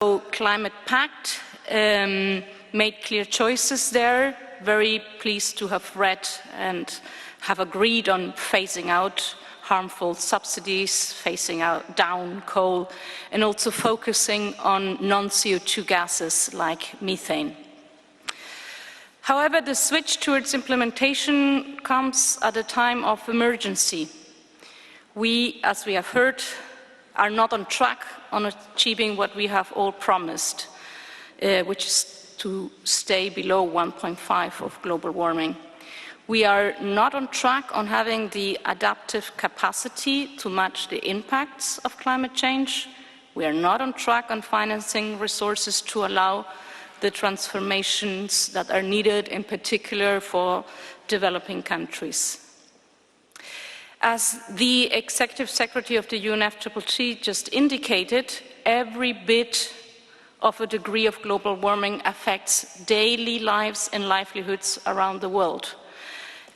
So, Climate Pact made clear choices there. Very pleased to have read and have agreed on phasing out harmful subsidies, phasing down coal, and also focusing on non-CO2 gases like methane. However, the switch towards implementation comes at a time of emergency. We, as we have heard, are not on track on achieving what we have all promised, which is to stay below 1.5 of global warming. We are not on track on having the adaptive capacity to match the impacts of climate change. We are not on track on financing resources to allow the transformations that are needed, in particular for developing countries. As the Executive Secretary of the UNFCCC just indicated, every bit of a degree of global warming affects daily lives and livelihoods around the world.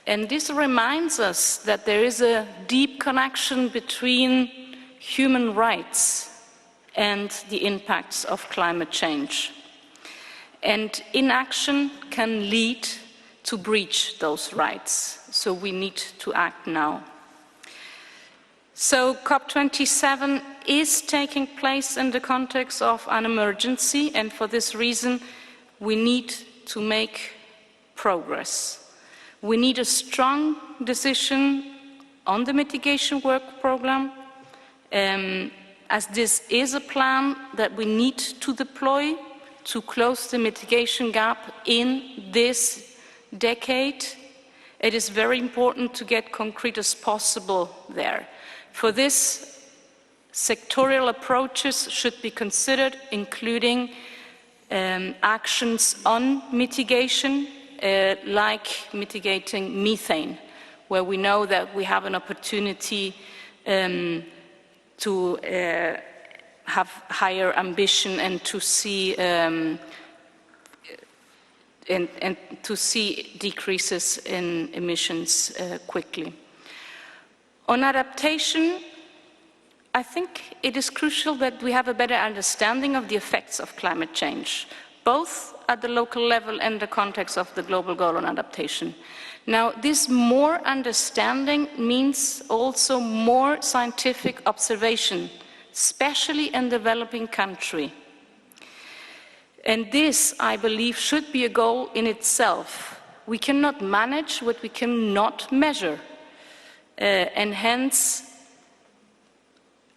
And this reminds us that there is a deep connection between human rights and the impacts of climate change. And inaction can lead to breach those rights, so we need to act now. So COP27 is taking place in the context of an emergency, and for this reason we need to make progress. We need a strong decision on the mitigation work programme, as this is a plan that we need to deploy to close the mitigation gap in this decade. It is very important to get concrete as possible there. For this, sectorial approaches should be considered, including actions on mitigation, like mitigating methane, where we know that we have an opportunity to have higher ambition and to see decreases in emissions quickly. On adaptation, I think it is crucial that we have a better understanding of the effects of climate change, both at the local level and the context of the global goal on adaptation. Now, this more understanding means also more scientific observation, especially in developing countries. And this, I believe, should be a goal in itself. We cannot manage what we cannot measure. And hence,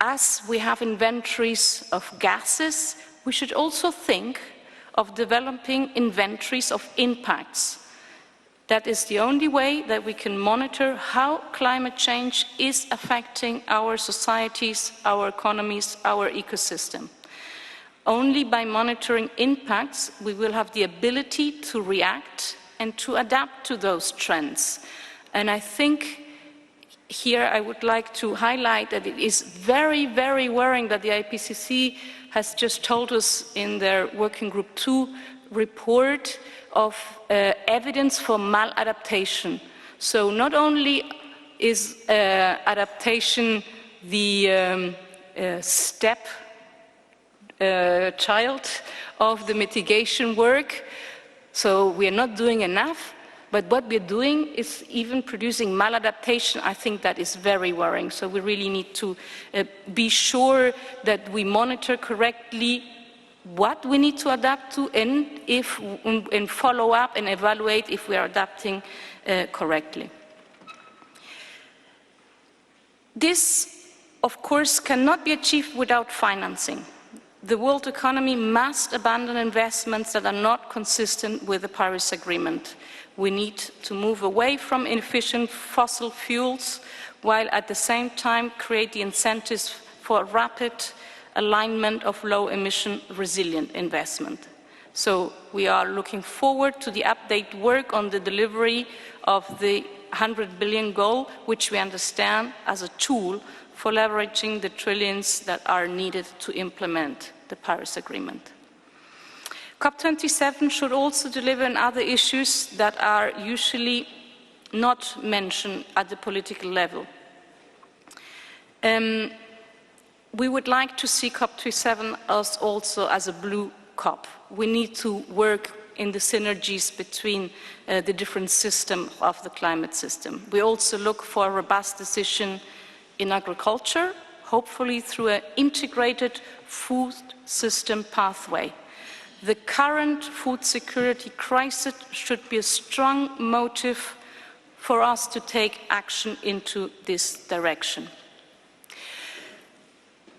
as we have inventories of gases, we should also think of developing inventories of impacts. That is the only way that we can monitor how climate change is affecting our societies, our economies, our ecosystem. Only by monitoring impacts we will have the ability to react and to adapt to those trends. And I think here I would like to highlight that it is very, very worrying that the IPCC has just told us in their Working Group 2 report of evidence for maladaptation. So not only is adaptation the step child of the mitigation work, so we are not doing enough, but what we're doing is even producing maladaptation. I think that is very worrying. So we really need to be sure that we monitor correctly what we need to adapt to and follow up and evaluate if we are adapting correctly. This, of course, cannot be achieved without financing. The world economy must abandon investments that are not consistent with the Paris Agreement. We need to move away from inefficient fossil fuels, while at the same time create the incentives for rapid alignment of low-emission resilient investment. So we are looking forward to the update work on the delivery of the 100 billion goal, which we understand as a tool for leveraging the trillions that are needed to implement the Paris Agreement. COP27 should also deliver on other issues that are usually not mentioned at the political level. we would like to see COP27 also as a blue COP. We need to work in the synergies between the different systems of the climate system. We also look for a robust decision in agriculture, hopefully through an integrated food system pathway. The current food security crisis should be a strong motive for us to take action into this direction.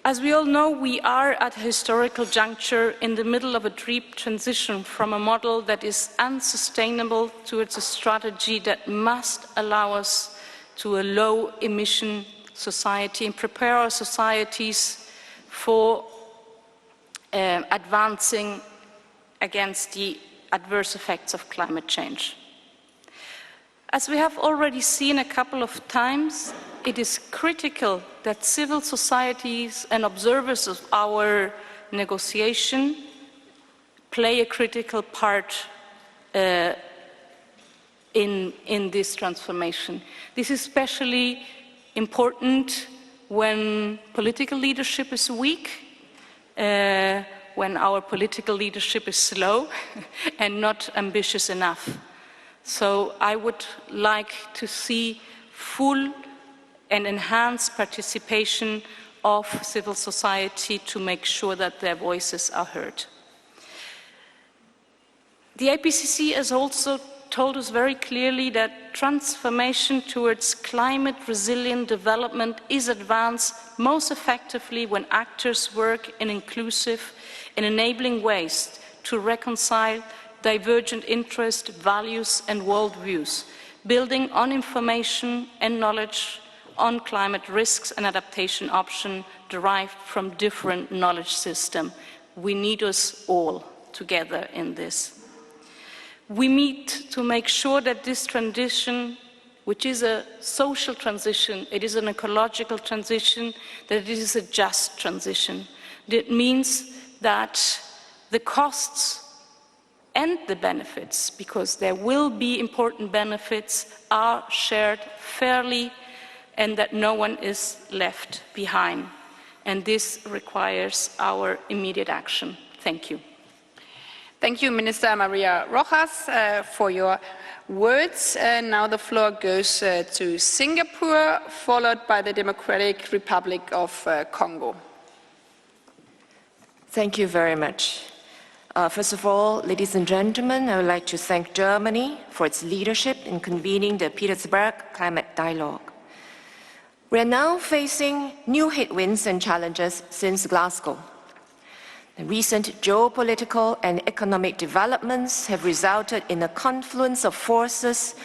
As we all know, we are at a historical juncture in the middle of a deep transition from a model that is unsustainable towards a strategy that must allow us to a low-emission society and prepare our societies for advancing against the adverse effects of climate change. As we have already seen a couple of times, it is critical that civil societies and observers of our negotiation play a critical part in this transformation. This is especially important when political leadership is weak, when our political leadership is slow and not ambitious enough. So I would like to see full and enhanced participation of civil society to make sure that their voices are heard. The IPCC has also told us very clearly that transformation towards climate-resilient development is advanced most effectively when actors work in inclusive and enabling ways to reconcile divergent interests, values and worldviews, building on information and knowledge on climate risks and adaptation options derived from different knowledge systems. We need us all together in this. We need to make sure that this transition, which is a social transition, it is an ecological transition, that it is a just transition. That means that the costs and the benefits, because there will be important benefits, are shared fairly and that no one is left behind. And this requires our immediate action. Thank you. Thank you, Minister Maria Rojas, for your words. Now the floor goes to Singapore, followed by the Democratic Republic of Congo. Thank you very much. First of all, ladies and gentlemen, I would like to thank Germany for its leadership in convening the Petersberg Climate Dialogue. We are now facing new headwinds and challenges since Glasgow. The recent geopolitical and economic developments have resulted in a confluence of forces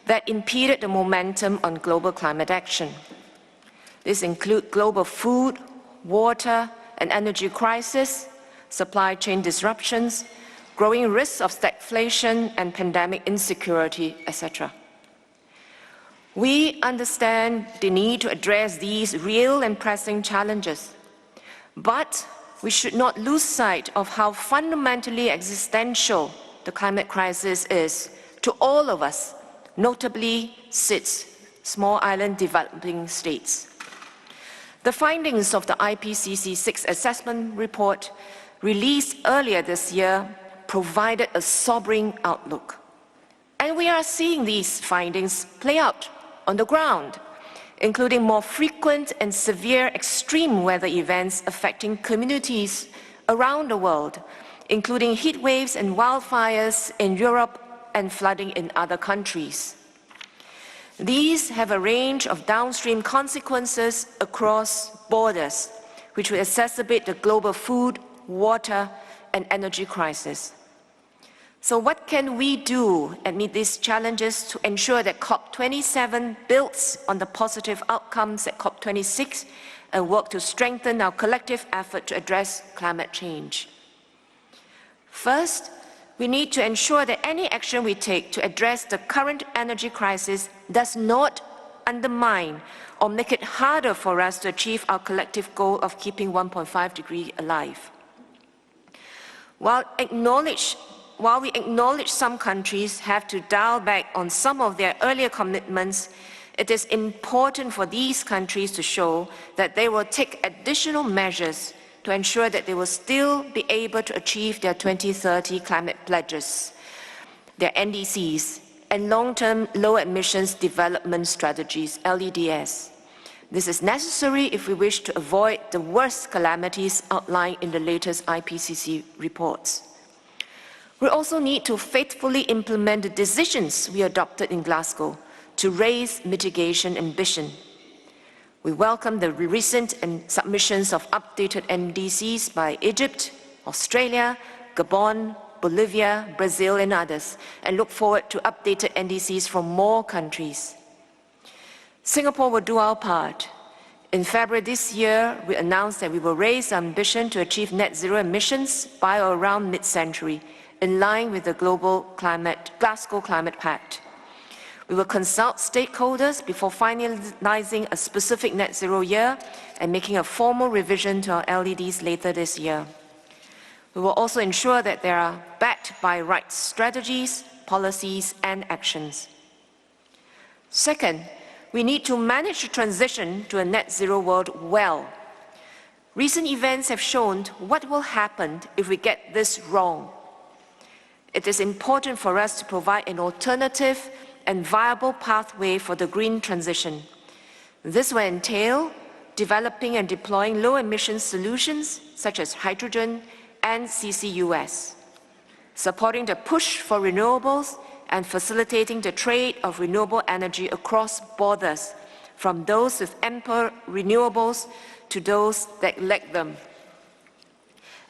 that impeded the momentum on global climate action. These include global food, water, and energy crisis, supply chain disruptions, growing risks of stagflation and pandemic insecurity, etc. We understand the need to address these real and pressing challenges, but we should not lose sight of how fundamentally existential the climate crisis is to all of us, notably SIDS, small island developing states. The findings of the IPCC 6th Assessment Report released earlier this year provided a sobering outlook. And we are seeing these findings play out on the ground, including more frequent and severe extreme weather events affecting communities around the world, including heat waves and wildfires in Europe and flooding in other countries. These have a range of downstream consequences across borders, which will exacerbate the global food, water, and energy crisis. So what can we do amid these challenges to ensure that COP27 builds on the positive outcomes at COP26 and work to strengthen our collective effort to address climate change? First, we need to ensure that any action we take to address the current energy crisis does not undermine or make it harder for us to achieve our collective goal of keeping 1.5 degrees alive. While we acknowledge some countries have to dial back on some of their earlier commitments, It is important for these countries to show that they will take additional measures to ensure that they will still be able to achieve their 2030 climate pledges, their NDCs, and long-term low emissions development strategies, LEDS. This is necessary if we wish to avoid the worst calamities outlined in the latest IPCC reports. We also need to faithfully implement the decisions we adopted in Glasgow to raise mitigation ambition. We welcome the recent submissions of updated NDCs by Egypt, Australia, Gabon, Bolivia, Brazil, and others, and look forward to updated NDCs from more countries. Singapore will do our part. In February this year, we announced that we will raise our ambition to achieve net zero emissions by or around mid-century, in line with the Glasgow Climate Pact. We will consult stakeholders before finalizing a specific net zero year and making a formal revision to our LEDs later this year. We will also ensure that they are backed by right strategies, policies, and actions. Second, we need to manage the transition to a net zero world well. Recent events have shown what will happen if we get this wrong. It is important for us to provide an alternative and viable pathway for the green transition. This will entail developing and deploying low-emission solutions such as hydrogen and CCUS, supporting the push for renewables and facilitating the trade of renewable energy across borders, from those with ample renewables to those that lack them,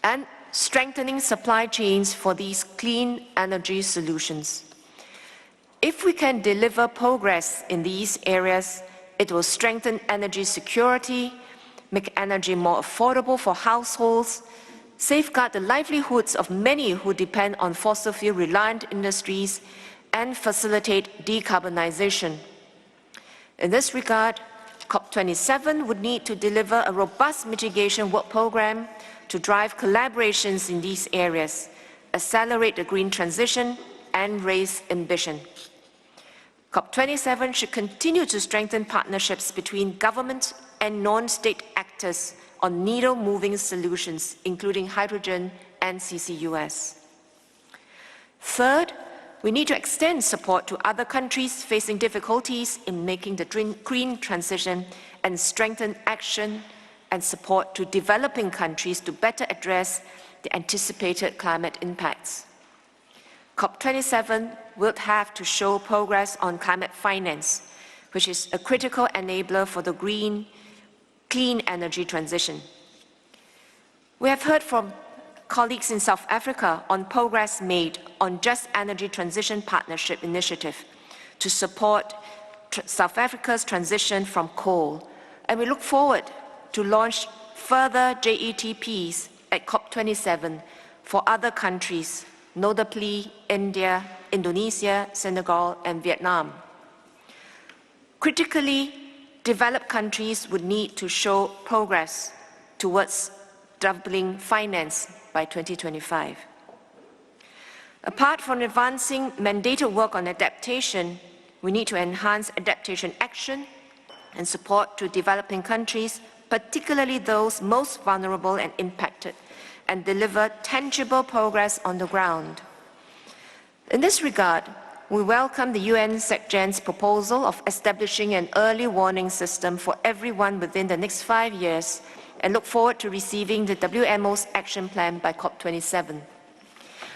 and strengthening supply chains for these clean energy solutions. If we can deliver progress in these areas, it will strengthen energy security, make energy more affordable for households, safeguard the livelihoods of many who depend on fossil fuel-reliant industries, and facilitate decarbonization. In this regard, COP27 would need to deliver a robust mitigation work program to drive collaborations in these areas, accelerate the green transition, and raise ambition. COP27 should continue to strengthen partnerships between government and non-state actors on needle-moving solutions, including hydrogen and CCUS. Third, we need to extend support to other countries facing difficulties in making the green transition and strengthen action and support to developing countries to better address the anticipated climate impacts. COP27 will have to show progress on climate finance, which is a critical enabler for the green, clean energy transition. We have heard from colleagues in South Africa on progress made on Just Energy Transition Partnership Initiative to support South Africa's transition from coal, and we look forward to launch further JETPs at COP27 for other countries, notably India, Indonesia, Senegal, and Vietnam. Critically, developed countries would need to show progress towards doubling finance by 2025. Apart from advancing mandated work on adaptation, we need to enhance adaptation action and support to developing countries, particularly those most vulnerable and impacted, and deliver tangible progress on the ground. In this regard, we welcome the UN SecGen's proposal of establishing an early warning system for everyone within the next 5 years and look forward to receiving the WMO's action plan by COP27.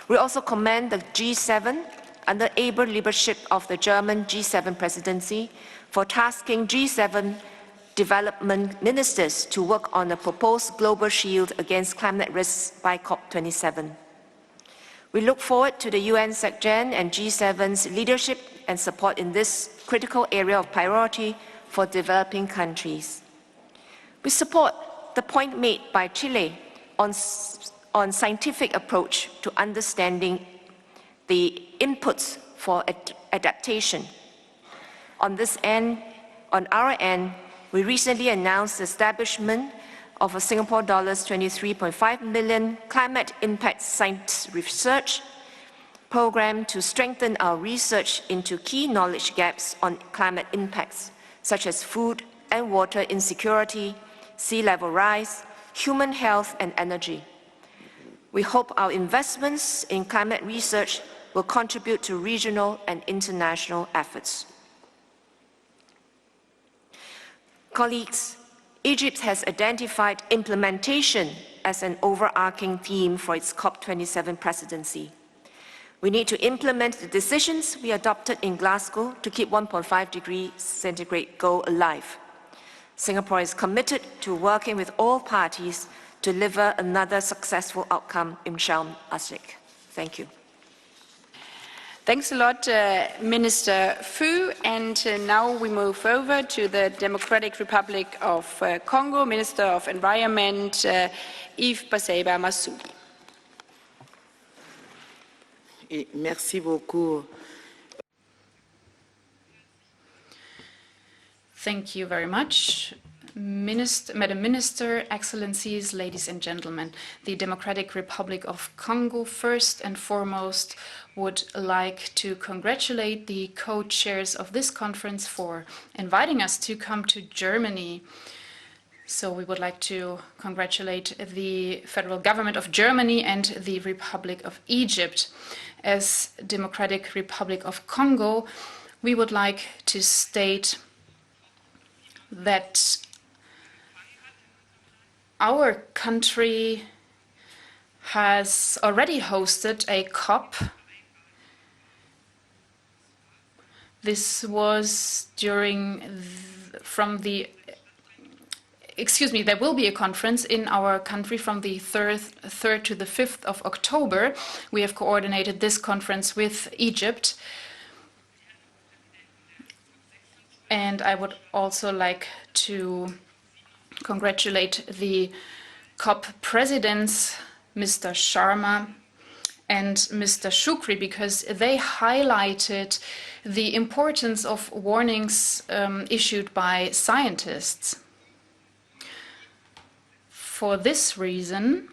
We also commend the G7 under able leadership of the German G7 presidency for tasking G7 development ministers to work on a proposed global shield against climate risks by COP27. We look forward to the UN SecGen and G7's leadership and support in this critical area of priority for developing countries. We support the point made by Chile on scientific approach to understanding the inputs for adaptation. On this end, on our end, we recently announced the establishment of a Singapore dollars 23.5 million climate impact science research program to strengthen our research into key knowledge gaps on climate impacts, such as food and water insecurity, sea level rise, human health, and energy. We hope our investments in climate research will contribute to regional and international efforts. Colleagues, Egypt has identified implementation as an overarching theme for its COP27 presidency. We need to implement the decisions we adopted in Glasgow to keep 1.5 degrees centigrade goal alive. Singapore is committed to working with all parties to deliver another successful outcome in Sharm el-Sheikh. Thank you. Thanks a lot, Minister Fu. And now we move over to the Democratic Republic of Congo, Minister of Environment, Yves Baseba Massoudi. Merci beaucoup. Thank you very much. Madam Minister, Excellencies, ladies and gentlemen, the Democratic Republic of Congo first and foremost would like to congratulate the co-chairs of this conference for inviting us to come to Germany. So we would like to congratulate the federal government of Germany and the Republic of Egypt. As Democratic Republic of Congo, we would like to state that our country has already hosted a COP. This was there will be a conference in our country from the 3rd to the 5th of October. We have coordinated this conference with Egypt. And I would also like to congratulate the COP presidents, Mr. Sharma and Mr. Shukri, because they highlighted the importance of warnings issued by scientists. For this reason,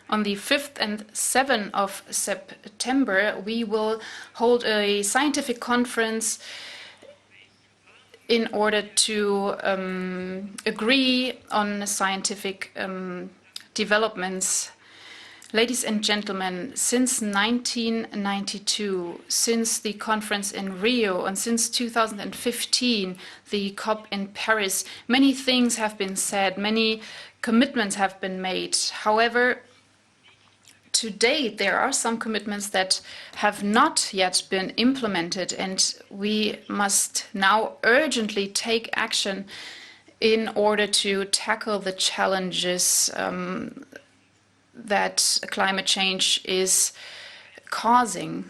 on the 5th and 7th of September, we will hold a scientific conference in order to agree on scientific developments. Ladies and gentlemen, since 1992, since the conference in Rio, and since 2015, the COP in Paris, many things have been said, many commitments have been made. However, to date, there are some commitments that have not yet been implemented, and we must now urgently take action in order to tackle the challenges that climate change is causing.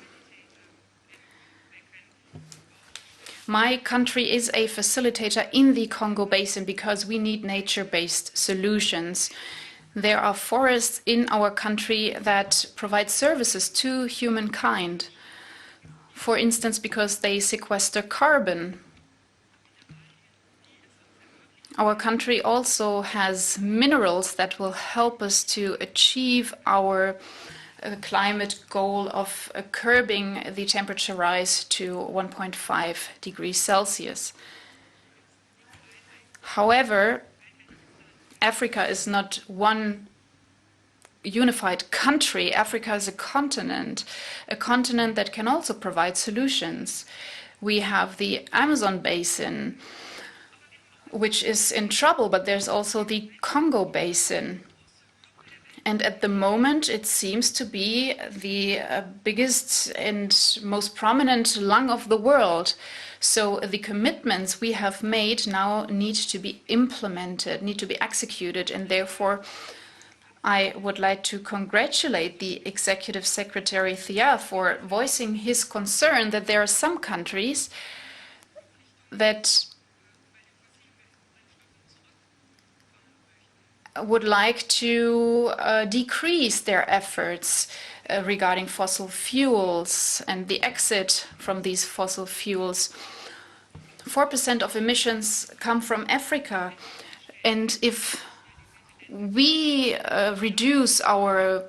My country is a facilitator in the Congo Basin because we need nature-based solutions. There are forests in our country that provide services to humankind. For instance, because they sequester carbon. Our country also has minerals that will help us to achieve our climate goal of curbing the temperature rise to 1.5 degrees Celsius. However, Africa is not one unified country. Africa is a continent that can also provide solutions. We have the Amazon basin, which is in trouble, but there's also the Congo basin. And at the moment, it seems to be the biggest and most prominent lung of the world. So the commitments we have made now need to be implemented, need to be executed, and therefore I would like to congratulate the Executive Secretary Thea for voicing his concern that there are some countries that would like to decrease their efforts regarding fossil fuels and the exit from these fossil fuels. 4% of emissions come from Africa, and if we reduce our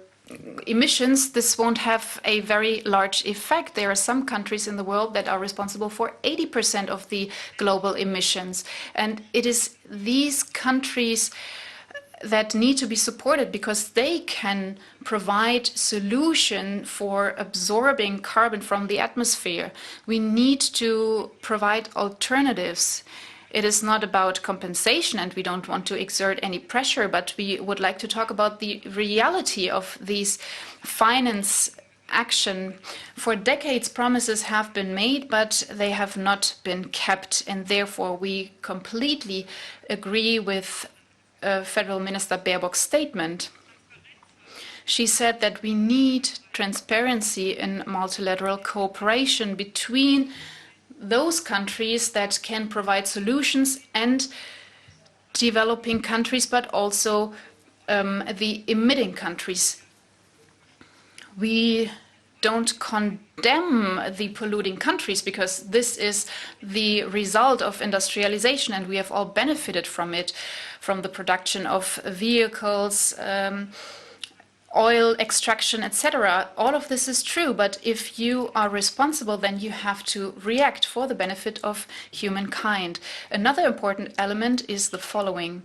emissions, this won't have a very large effect. There are some countries in the world that are responsible for 80% of the global emissions. And it is these countries that need to be supported because they can provide solution for absorbing carbon from the atmosphere. We need to provide alternatives. It is not about compensation, and we don't want to exert any pressure, but we would like to talk about the reality of these finance action. For decades, promises have been made, but they have not been kept, and therefore we completely agree with Federal Minister Baerbock's statement. She said that we need transparency in multilateral cooperation between those countries that can provide solutions and developing countries, but also the emitting countries. We don't condemn the polluting countries because this is the result of industrialization and we have all benefited from it, from the production of vehicles, oil extraction, etc. All of this is true, but if you are responsible, then you have to react for the benefit of humankind. Another important element is the following.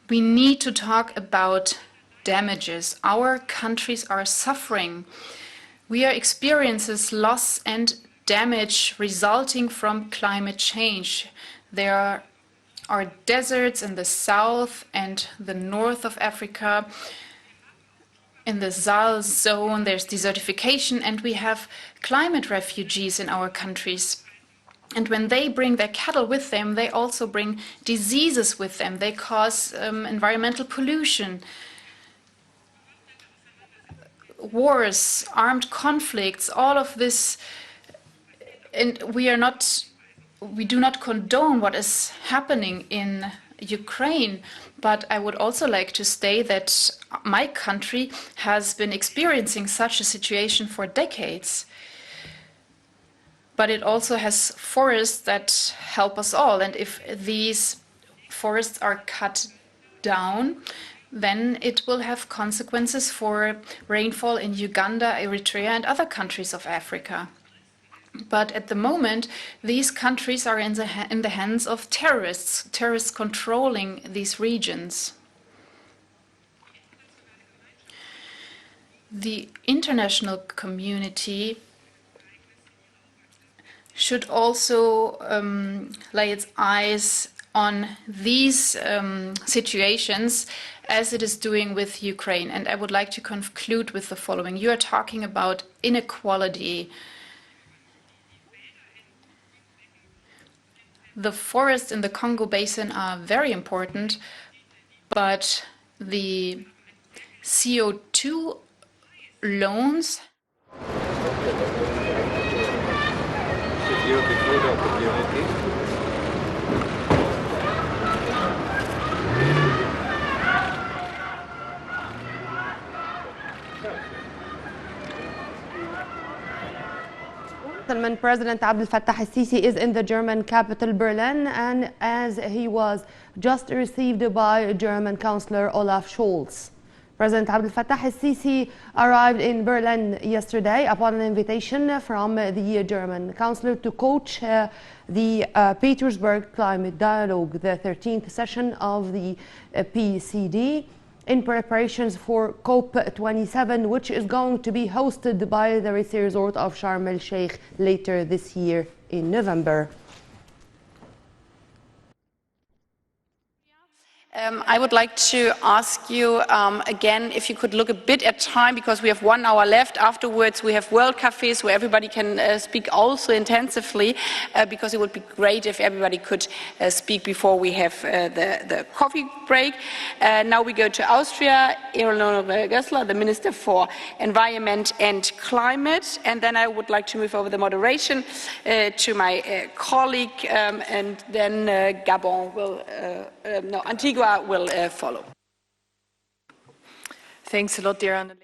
We need to talk about damages. Our countries are suffering. We are experiencing loss and damage resulting from climate change. There are deserts in the south and the north of Africa. In the Sahel zone, there's desertification, and we have climate refugees in our countries. And when they bring their cattle with them, they also bring diseases with them. They cause environmental pollution, wars, armed conflicts, all of this. And we do not condone what is happening in Ukraine, but I would also like to state that my country has been experiencing such a situation for decades. But it also has forests that help us all. And if these forests are cut down, then it will have consequences for rainfall in Uganda, Eritrea, and other countries of Africa. But at the moment, these countries are in the hands of terrorists controlling these regions. The international community should also lay its eyes on these situations as it is doing with Ukraine. And I would like to conclude with the following. You are talking about inequality. The forests in the Congo Basin are very important, but the CO2 loans Before the opportunity. President Abdel Fattah al-Sisi is in the German capital Berlin, and as he was just received by German Chancellor Olaf Scholz. President Abdel Fattah al-Sisi arrived in Berlin yesterday upon an invitation from the German Chancellor to coach the Petersberg Climate Dialogue, the 13th session of the PCD, in preparations for COP27, which is going to be hosted by the resort of Sharm el-Sheikh later this year in November. I would like to ask you again if you could look a bit at time, because we have 1 hour left. Afterwards we have world cafes where everybody can speak also intensively, because it would be great if everybody could speak before we have the coffee break. Now we go to Austria, Eleonore Gößler, the Minister for Environment and Climate, and then I would like to move over the moderation to my colleague, and then Gabon will, Antigua will follow. Thanks a lot, dear Annalena.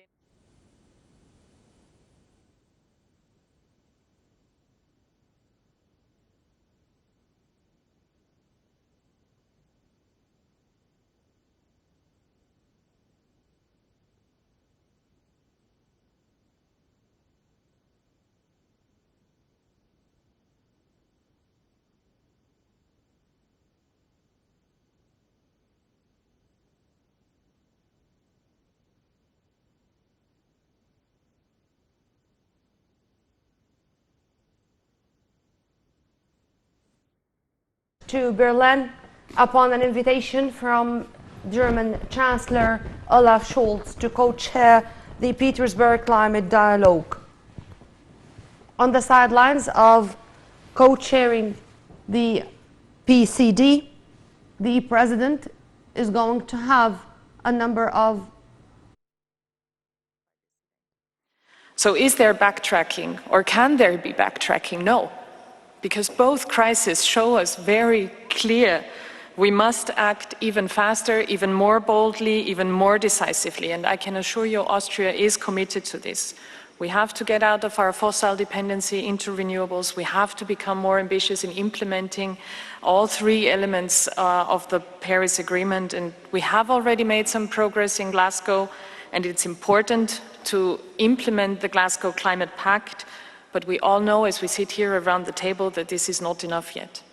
to Berlin upon an invitation from German Chancellor Olaf Scholz to co-chair the Petersberg Climate Dialogue. On the sidelines of co-chairing the PCD, the President is going to have a number of... So is there backtracking, or can there be backtracking? No, because both crises show us very clear we must act even faster, even more boldly, even more decisively, and I can assure you Austria is committed to this. We have to get out of our fossil dependency into renewables. We have to become more ambitious in implementing all three elements of the Paris Agreement, and we have already made some progress in Glasgow, and it's important to implement the Glasgow Climate Pact, but we all know as we sit here around the table that this is not enough yet.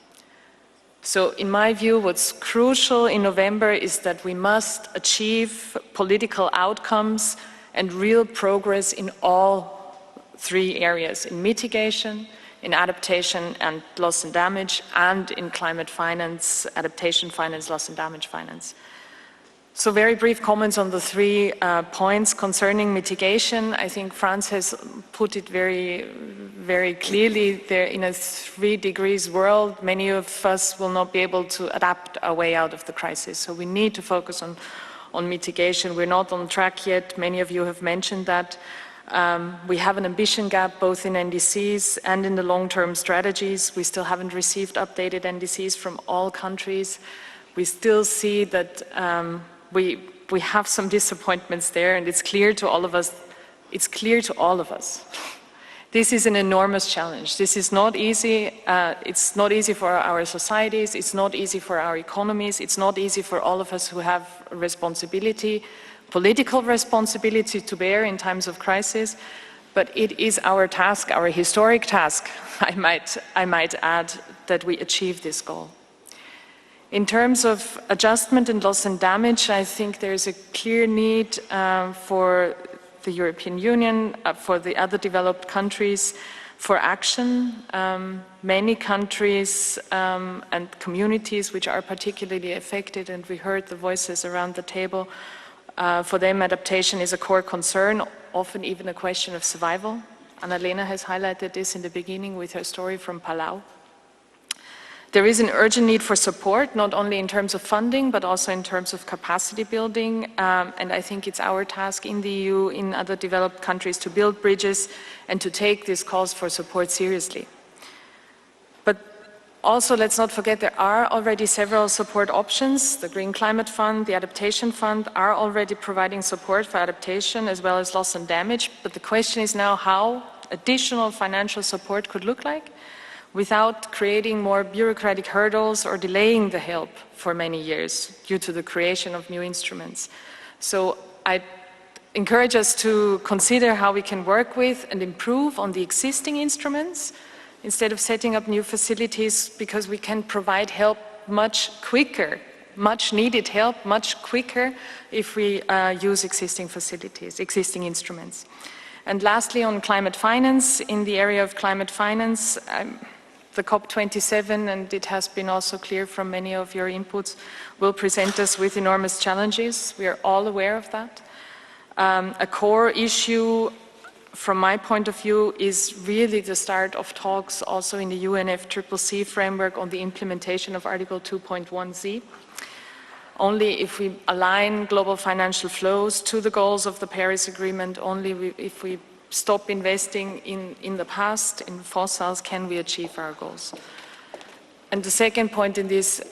So in my view, what's crucial in November is that we must achieve political outcomes and real progress in all three areas: in mitigation, in adaptation and loss and damage, and in climate finance, adaptation finance, loss and damage finance. So very brief comments on the 3 points concerning mitigation. I think France has put it very clearly. There, in a 3 degrees world, many of us will not be able to adapt our way out of the crisis. So we need to focus on mitigation. We're not on track yet. Many of you have mentioned that. We have an ambition gap both in NDCs and in the long-term strategies. We still haven't received updated NDCs from all countries. We still see that we have some disappointments there, and it's clear to all of us. It's clear to all of us. This is an enormous challenge. This is not easy. It's not easy for our societies. It's not easy for our economies. It's not easy for all of us who have a responsibility, political responsibility to bear in times of crisis. But it is our task, our historic task, I might add, that we achieve this goal. In terms of adjustment and loss and damage, I think there's a clear need for the European Union, for the other developed countries, for action. Many countries and communities which are particularly affected, and we heard the voices around the table, for them adaptation is a core concern, often even a question of survival. Annalena has highlighted this in the beginning with her story from Palau. There is an urgent need for support, not only in terms of funding, but also in terms of capacity building. And I think it's our task in the EU, in other developed countries, to build bridges and to take this calls for support seriously. But also, let's not forget, there are already several support options. The Green Climate Fund, the Adaptation Fund are already providing support for adaptation as well as loss and damage. But the question is now how additional financial support could look like, without creating more bureaucratic hurdles or delaying the help for many years due to the creation of new instruments. So I encourage us to consider how we can work with and improve on the existing instruments instead of setting up new facilities, because we can provide help much quicker, much needed help much quicker if we use existing facilities, existing instruments. And lastly, on climate finance, in the area of climate finance, the COP27, and it has been also clear from many of your inputs, will present us with enormous challenges. We are all aware of that. A core issue, from my point of view, is really the start of talks also in the UNFCCC framework on the implementation of Article 2.1z. Only if we align global financial flows to the goals of the Paris Agreement, only if we stop investing in the past, in fossils, can we achieve our goals. And the second point in this,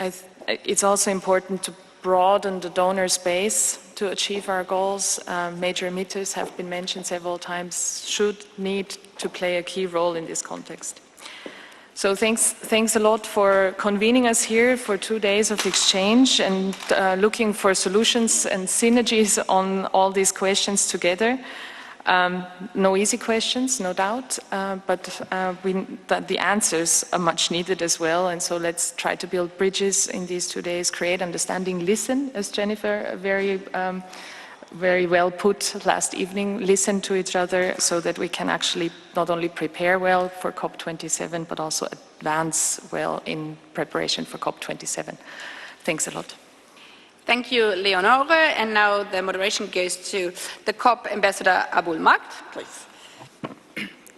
it's also important to broaden the donor space to achieve our goals. Major emitters have been mentioned several times, need to play a key role in this context. So thanks a lot for convening us here for 2 days of exchange and looking for solutions and synergies on all these questions together. No easy questions, no doubt, but the answers are much needed as well, and so let's try to build bridges in these 2 days, create understanding, listen, as Jennifer very very well put last evening, listen to each other so that we can actually not only prepare well for COP27, but also advance well in preparation for COP27. Thanks a lot. Thank you, Leonore. And now the moderation goes to the COP Ambassador Abul Magd, please.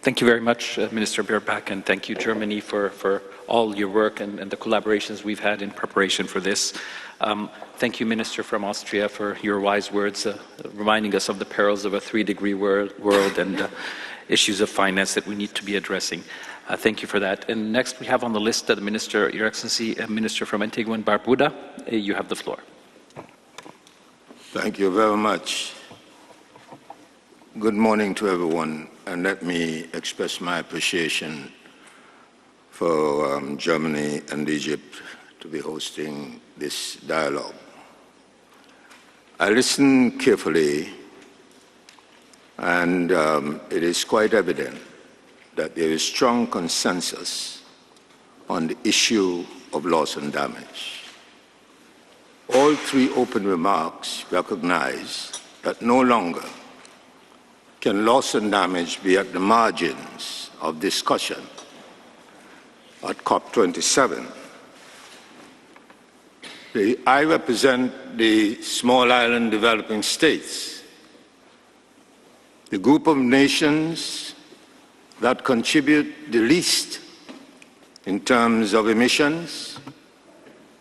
Thank you very much, Minister Baerbock, and thank you, Germany, for all your work and the collaborations we've had in preparation for this. Thank you, Minister from Austria, for your wise words, reminding us of the perils of a 3-degree world and issues of finance that we need to be addressing. Thank you for that. And next we have on the list the Minister, Your Excellency, Minister from Antigua and Barbuda. You have the floor. Thank you very much. Good morning to everyone, and let me express my appreciation for Germany and Egypt to be hosting this dialogue. I listened carefully, and it is quite evident that there is strong consensus on the issue of loss and damage. All three open remarks recognize that no longer can loss and damage be at the margins of discussion at COP27. I represent the small island developing states, the group of nations that contribute the least in terms of emissions,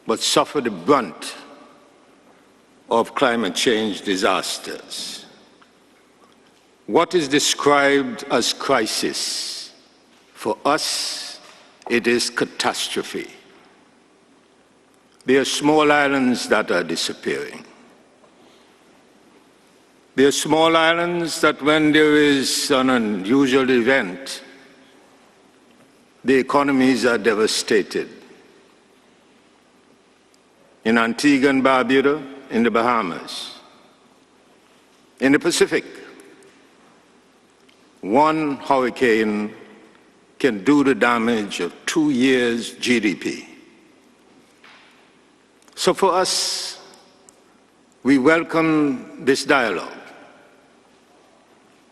but suffer the brunt of climate change disasters. What is described as crisis, for us, it is catastrophe. There are small islands that are disappearing. There are small islands that when there is an unusual event, the economies are devastated. In Antigua and Barbuda, in the Bahamas, in the Pacific, one hurricane can do the damage of 2 years' GDP. So for us, we welcome this dialogue,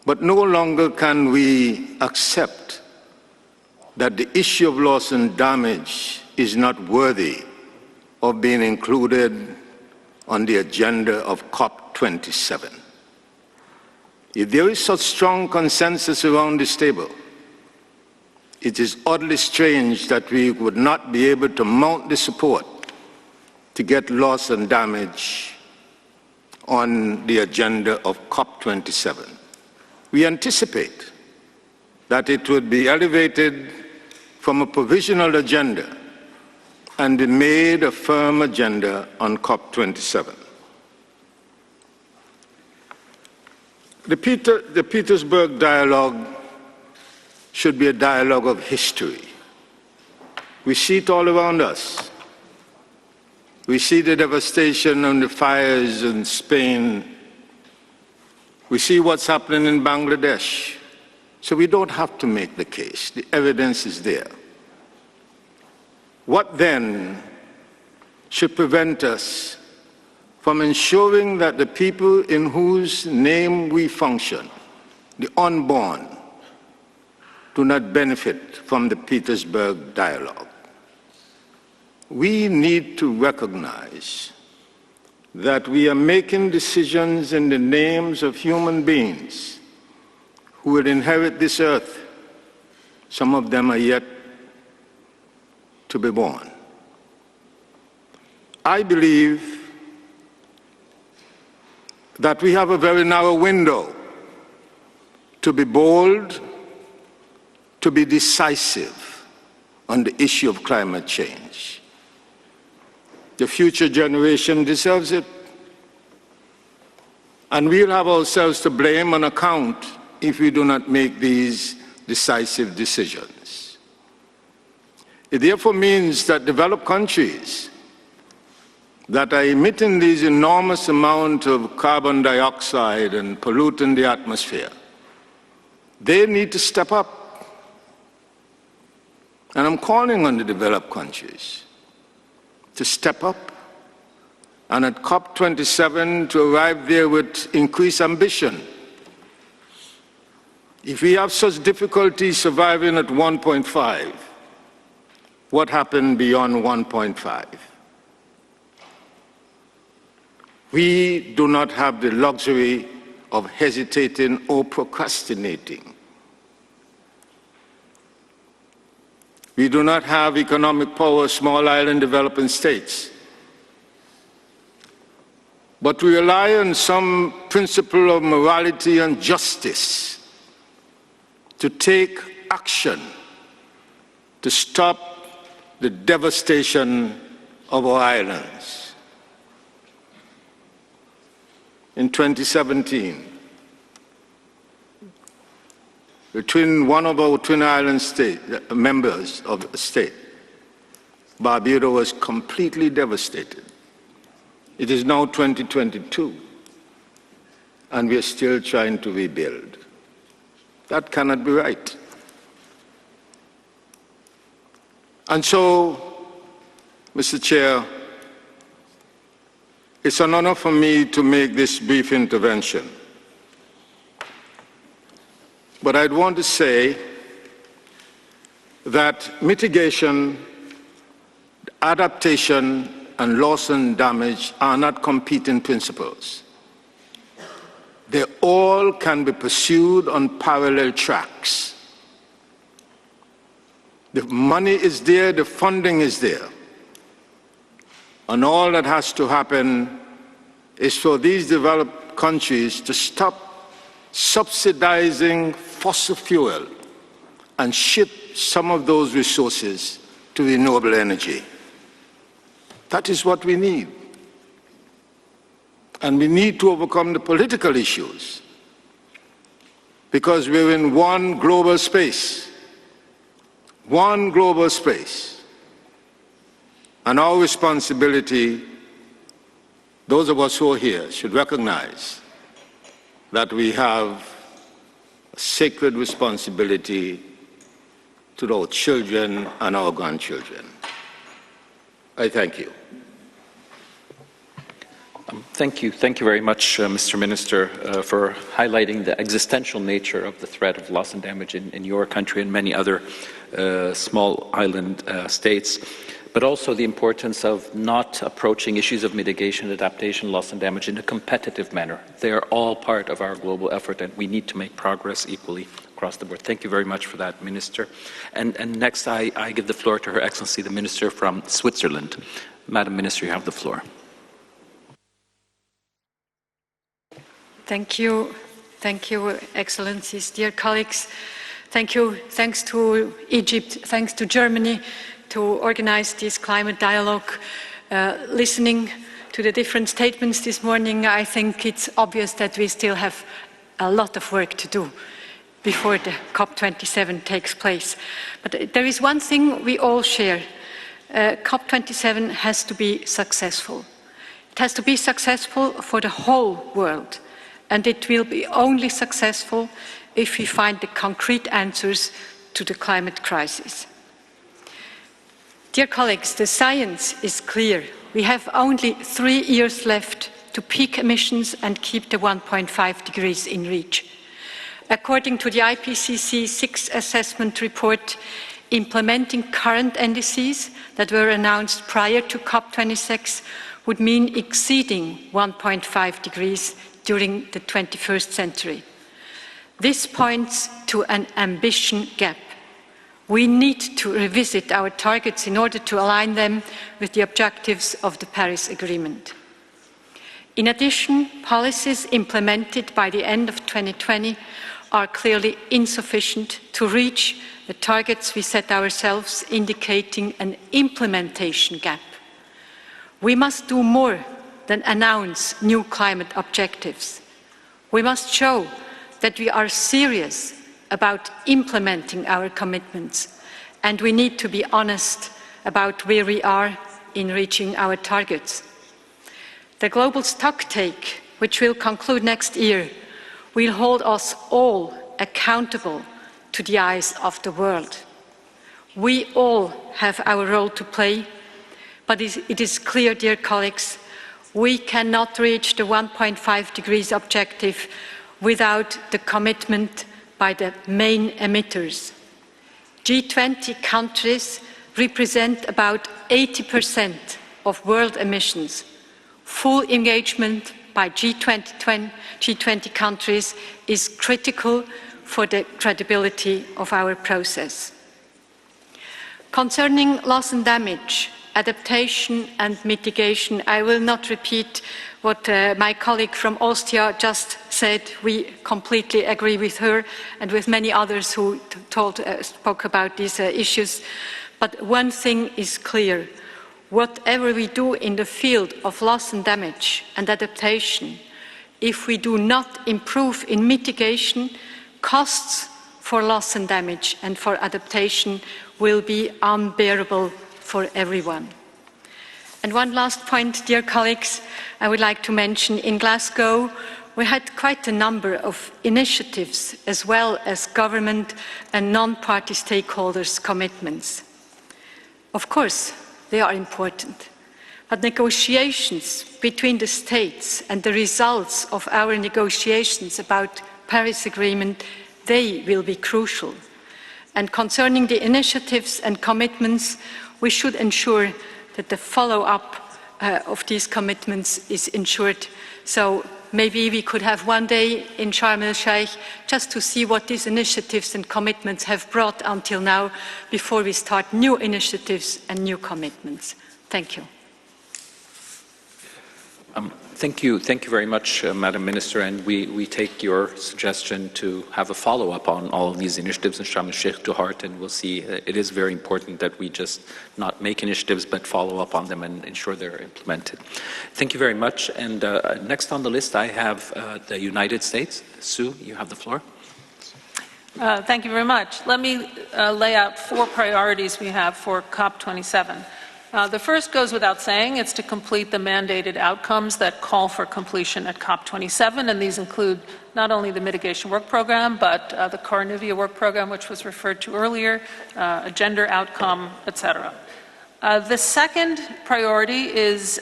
but no longer can we accept that the issue of loss and damage is not worthy of being included on the agenda of COP27. If there is such strong consensus around this table, it is oddly strange that we would not be able to mount the support to get loss and damage on the agenda of COP27. We anticipate that it would be elevated from a provisional agenda and be made a firm agenda on COP27. The Petersberg dialogue should be a dialogue of history. We see it all around us. We see the devastation and the fires in Spain. We see what's happening in Bangladesh. So we don't have to make the case. The evidence is there. What then should prevent us from ensuring that the people in whose name we function, the unborn, do not benefit from the Petersberg dialogue? We need to recognize that we are making decisions in the names of human beings who will inherit this earth. Some of them are yet to be born. I believe that we have a very narrow window to be bold, to be decisive on the issue of climate change. The future generation deserves it, and we'll have ourselves to blame on account if we do not make these decisive decisions. It therefore means that developed countries that are emitting these enormous amounts of carbon dioxide and polluting the atmosphere, they need to step up. And I'm calling on the developed countries to step up and at COP27 to arrive there with increased ambition. If we have such difficulty surviving at 1.5, what happened beyond 1.5? We do not have the luxury of hesitating or procrastinating. We do not have economic power of small island developing states. But we rely on some principle of morality and justice to take action to stop the devastation of our islands. In 2017, between one of our twin island members of the state, Barbados was completely devastated. It is now 2022, and we are still trying to rebuild. That cannot be right. And so, Mr. Chair, it's an honor for me to make this brief intervention. But I'd want to say that mitigation, adaptation, and loss and damage are not competing principles. They all can be pursued on parallel tracks. The money is there, the funding is there. And all that has to happen is for these developed countries to stop subsidizing fossil fuel and shift some of those resources to renewable energy. That is what we need. And we need to overcome the political issues because we're in one global space. One global space. And our responsibility, those of us who are here, should recognize that we have a sacred responsibility to our children and our grandchildren. I thank you. Thank you. Thank you very much, Mr. Minister, for highlighting the existential nature of the threat of loss and damage in your country and many other small island states, but also the importance of not approaching issues of mitigation, adaptation, loss and damage in a competitive manner. They are all part of our global effort, and we need to make progress equally across the board. Thank you very much for that, Minister. And next, I give the floor to Her Excellency, the Minister from Switzerland. Madam Minister, you have the floor. Thank you, Excellencies, dear colleagues. Thanks to Egypt, thanks to Germany to organize this climate dialogue. Listening to the different statements this morning, I think it's obvious that we still have a lot of work to do before the COP27 takes place. But there is one thing we all share. COP27 has to be successful. It has to be successful for the whole world. And it will be only successful if we find the concrete answers to the climate crisis. Dear colleagues, the science is clear. We have only 3 years left to peak emissions and keep the 1.5 degrees in reach. According to the IPCC 6th assessment report, implementing current NDCs that were announced prior to COP26 would mean exceeding 1.5 degrees during the 21st century. This points to an ambition gap. We need to revisit our targets in order to align them with the objectives of the Paris Agreement. In addition, policies implemented by the end of 2020 are clearly insufficient to reach the targets we set ourselves, indicating an implementation gap. We must do more than announce new climate objectives. We must show that we are serious about implementing our commitments, and we need to be honest about where we are in reaching our targets. The global stocktake, which will conclude next year, will hold us all accountable to the eyes of the world. We all have our role to play, but it is clear, dear colleagues, We cannot reach the 1.5 degrees objective without the commitment by the main emitters. G20 countries represent about 80% of world emissions. Full engagement by G20 countries is critical for the credibility of our process. Concerning loss and damage, adaptation and mitigation, I will not repeat what my colleague from Austria just said. We completely agree with her and with many others who spoke about these issues. But one thing is clear. Whatever we do in the field of loss and damage and adaptation, if we do not improve in mitigation, costs for loss and damage and for adaptation will be unbearable for everyone. And one last point, dear colleagues, I would like to mention. In Glasgow, we had quite a number of initiatives as well as government and non-party stakeholders' commitments. Of course, they are important, but negotiations between the states and the results of our negotiations about Paris Agreement, they will be crucial. And concerning the initiatives and commitments, we should ensure that the follow-up of these commitments is ensured. So maybe we could have one day in Sharm el-Sheikh just to see what these initiatives and commitments have brought until now before we start new initiatives and new commitments. Thank you. Thank you very much, Madam Minister, and we take your suggestion to have a follow-up on all of these initiatives in Sharm el-Sheikh to heart, and we'll see. It is very important that we just not make initiatives but follow up on them and ensure they're implemented. Thank you very much, and next on the list I have the United States. Sue, you have the floor. Thank you very much. Let me lay out 4 priorities we have for COP27. The first goes without saying. It's to complete the mandated outcomes that call for completion at COP27, and these include not only the mitigation work program, but the Cornivia work program, which was referred to earlier, a gender outcome, etc. The second priority is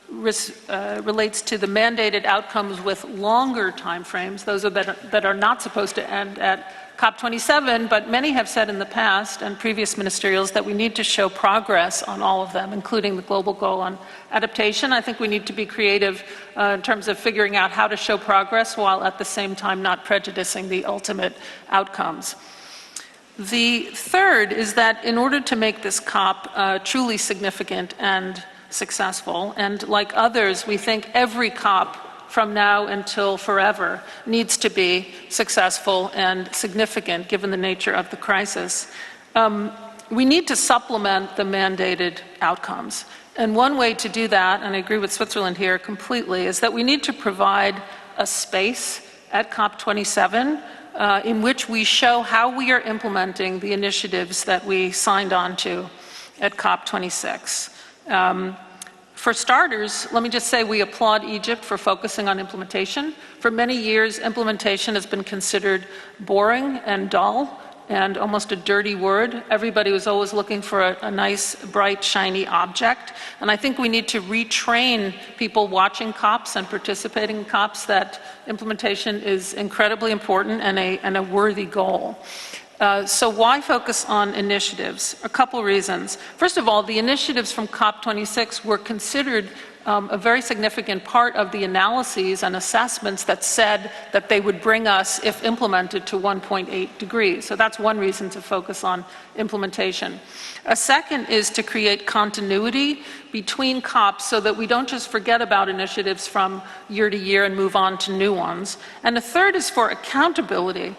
relates to the mandated outcomes with longer timeframes. Those that are not supposed to end at COP27, but many have said in the past and previous ministerials that we need to show progress on all of them, including the global goal on adaptation. I think we need to be creative in terms of figuring out how to show progress while at the same time not prejudicing the ultimate outcomes. The third is that in order to make this COP truly significant and successful, and like others, we think every COP from now until forever needs to be successful and significant given the nature of the crisis. We need to supplement the mandated outcomes. And one way to do that, and I agree with Switzerland here completely, is that we need to provide a space at COP27 in which we show how we are implementing the initiatives that we signed on to at COP26. For starters, let me just say we applaud Egypt for focusing on implementation. For many years, implementation has been considered boring and dull and almost a dirty word. Everybody was always looking for a nice, bright, shiny object. And I think we need to retrain people watching COPs and participating in COPs that implementation is incredibly important and a worthy goal. So why focus on initiatives? A couple reasons. First of all, the initiatives from COP26 were considered a very significant part of the analyses and assessments that said that they would bring us, if implemented, to 1.8 degrees. So that's one reason to focus on implementation. A second is to create continuity between COPs so that we don't just forget about initiatives from year to year and move on to new ones. And a third is for accountability.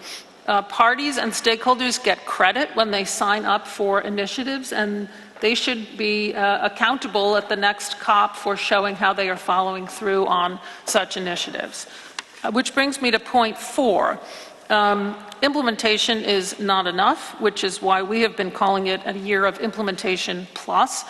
Parties and stakeholders get credit when they sign up for initiatives, and they should be accountable at the next COP for showing how they are following through on such initiatives. Which brings me to point 4. Implementation is not enough, which is why we have been calling it a year of implementation plus.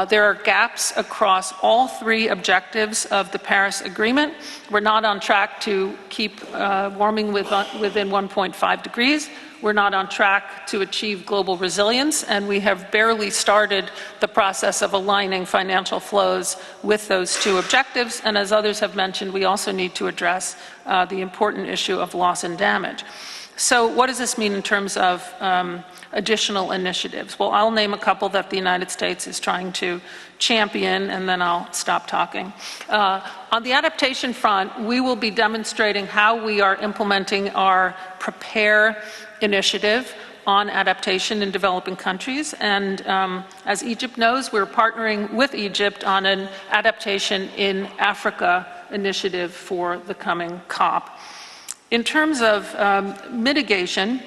There are gaps across all 3 objectives of the Paris Agreement. We're not on track to keep warming within 1.5 degrees. we're not on track to achieve global resilience, and we have barely started the process of aligning financial flows with those two objectives. And as others have mentioned, we also need to address the important issue of loss and damage. So what does this mean in terms of additional initiatives? Well, I'll name a couple that the United States is trying to champion, and then I'll stop talking. On the adaptation front, we will be demonstrating how we are implementing our PREPARE initiative on adaptation in developing countries. And as Egypt knows, we're partnering with Egypt on an adaptation in Africa initiative for the coming COP. In terms of mitigation,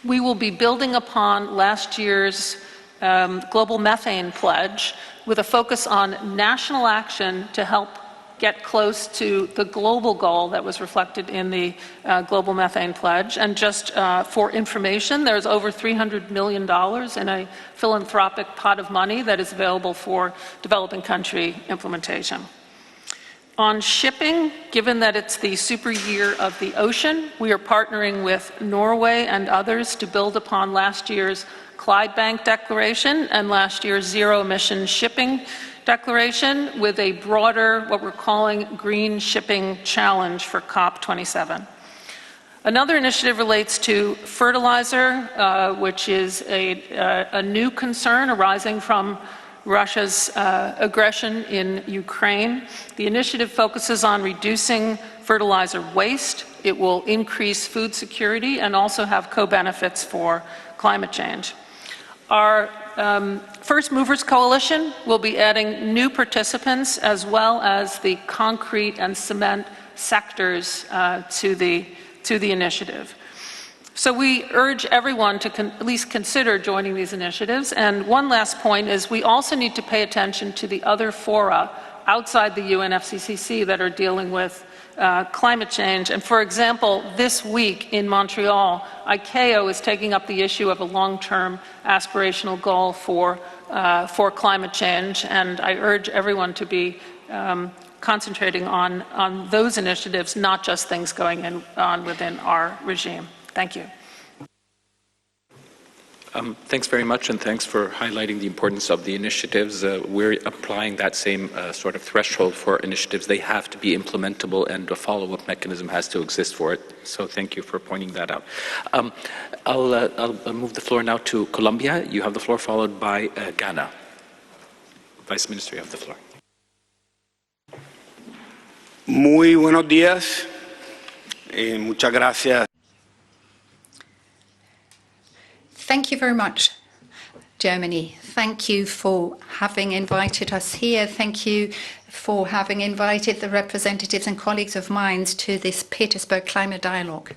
we will be building upon last year's global methane pledge with a focus on national action to help get close to the global goal that was reflected in the global methane pledge. And just for information, there's over $300 million in a philanthropic pot of money that is available for developing country implementation. On shipping, given that it's the super year of the ocean, we are partnering with Norway and others to build upon last year's Clydebank Declaration and last year's zero-emission shipping declaration with a broader, what we're calling Green Shipping Challenge for COP27. Another initiative relates to fertilizer, which is a new concern arising from Russia's aggression in Ukraine. The initiative focuses on reducing fertilizer waste. It will increase food security and also have co-benefits for climate change. Our First Movers Coalition will be adding new participants as well as the concrete and cement sectors to the initiative. So we urge everyone to at least consider joining these initiatives. And one last point is we also need to pay attention to the other fora outside the UNFCCC that are dealing with climate change. And for example, this week in Montreal, ICAO is taking up the issue of a long-term aspirational goal for climate change. And I urge everyone to be concentrating on those initiatives, not just things going on within our regime. Thank you. Thanks very much, and thanks for highlighting the importance of the initiatives. We're applying that same sort of threshold for initiatives. They have to be implementable, and a follow-up mechanism has to exist for it. So thank you for pointing that out. I'll move the floor now to Colombia. You have the floor, followed by Ghana. Vice Minister, you have the floor. Muy buenos días. Muchas gracias. Thank you very much, Germany. Thank you for having invited us here. Thank you for having invited the representatives and colleagues of mine to this Petersberg Climate Dialogue.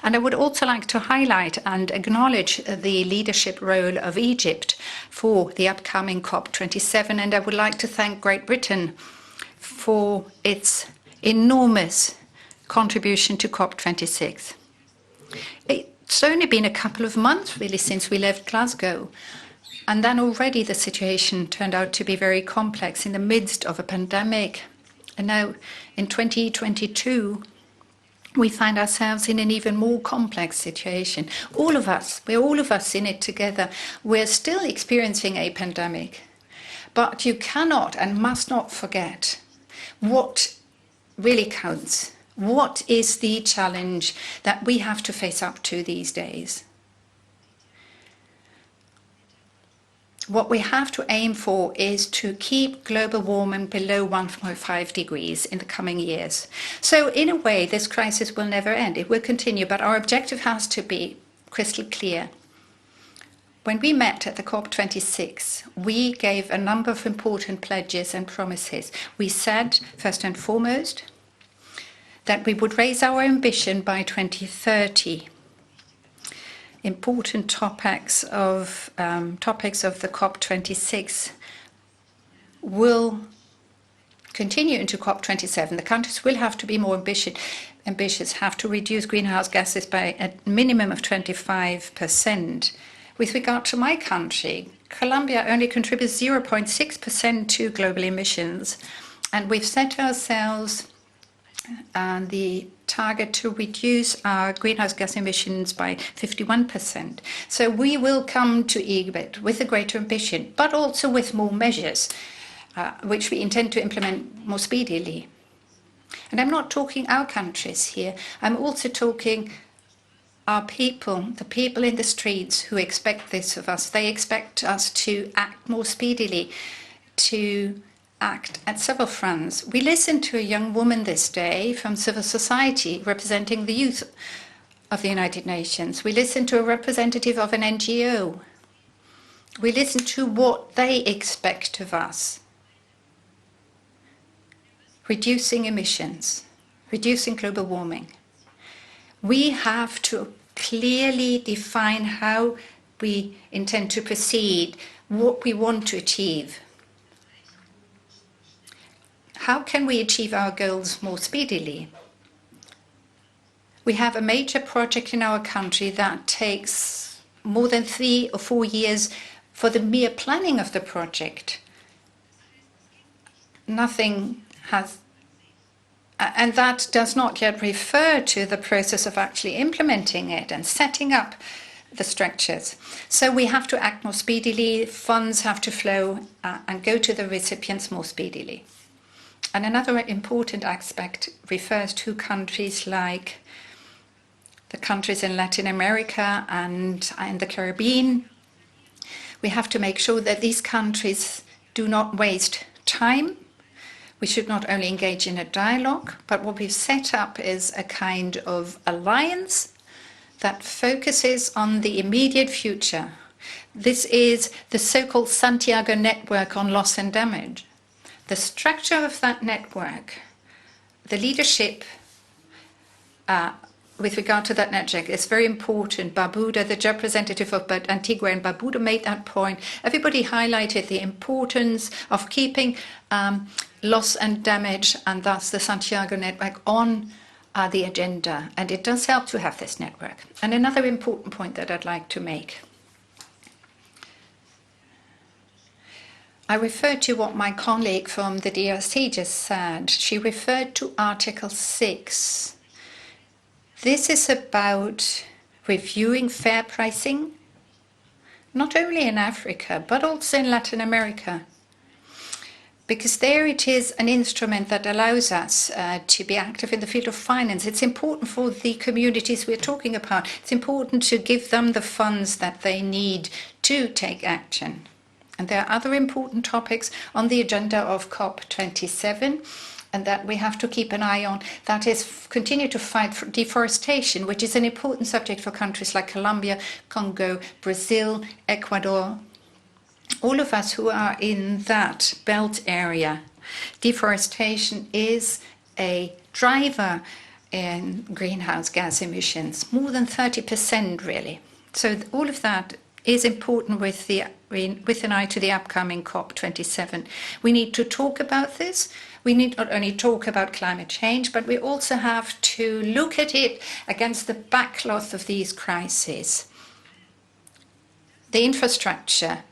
And I would also like to highlight and acknowledge the leadership role of Egypt for the upcoming COP27. And I would like to thank Great Britain for its enormous contribution to COP26. It's only been a couple of months, really, since we left Glasgow. And then already the situation turned out to be very complex in the midst of a pandemic. And now in 2022, we find ourselves in an even more complex situation. We're all of us in it together. We're still experiencing a pandemic. But you cannot and must not forget what really counts. What is the challenge that we have to face up to these days? What we have to aim for is to keep global warming below 1.5 degrees in the coming years. So in a way, this crisis will never end. It will continue, but our objective has to be crystal clear. When we met at the COP26, we gave a number of important pledges and promises. We said, first and foremost, that we would raise our ambition by 2030. Important topics of the COP26 will continue into COP27. The countries will have to be more ambitious, have to reduce greenhouse gases by a minimum of 25%. With regard to my country, Colombia only contributes 0.6% to global emissions, and we've set ourselves and the target to reduce our greenhouse gas emissions by 51%. So we will come to EBIT with a greater ambition, but also with more measures, which we intend to implement more speedily. And I'm not talking our countries here, I'm also talking our people, the people in the streets who expect this of us. They expect us to act more speedily, to act at several fronts. We listened to a young woman this day from civil society representing the youth of the United Nations. We listened to a representative of an NGO. We listened to what they expect of us. Reducing emissions, reducing global warming. We have to clearly define how we intend to proceed, what we want to achieve. How can we achieve our goals more speedily? We have a major project in our country that takes more than 3 or 4 years for the mere planning of the project. Nothing has, and that does not yet refer to the process of actually implementing it and setting up the structures. So we have to act more speedily, funds have to flow and go to the recipients more speedily. And another important aspect refers to countries like the countries in Latin America and in the Caribbean. We have to make sure that these countries do not waste time. We should not only engage in a dialogue, but what we've set up is a kind of alliance that focuses on the immediate future. This is the so-called Santiago network on loss and damage. The structure of that network, the leadership with regard to that network is very important. Barbuda, the representative of Antigua and Barbuda, made that point. Everybody highlighted the importance of keeping loss and damage and thus the Santiago network on the agenda. And it does help to have this network. And another important point that I'd like to make. I referred to what my colleague from the DRC just said. She referred to Article 6. This is about reviewing fair pricing, not only in Africa, but also in Latin America. Because there it is an instrument that allows us to be active in the field of finance. It's important for the communities we're talking about. It's important to give them the funds that they need to take action. And there are other important topics on the agenda of COP27 and that we have to keep an eye on. That is, continue to fight for deforestation, which is an important subject for countries like Colombia, Congo, Brazil, Ecuador. All of us who are in that belt area, deforestation is a driver in greenhouse gas emissions, more than 30% really. So all of that is important with an eye to the upcoming COP27. We need to talk about this. We need not only talk about climate change, but we also have to look at it against the backcloth of these crises. The infrastructure,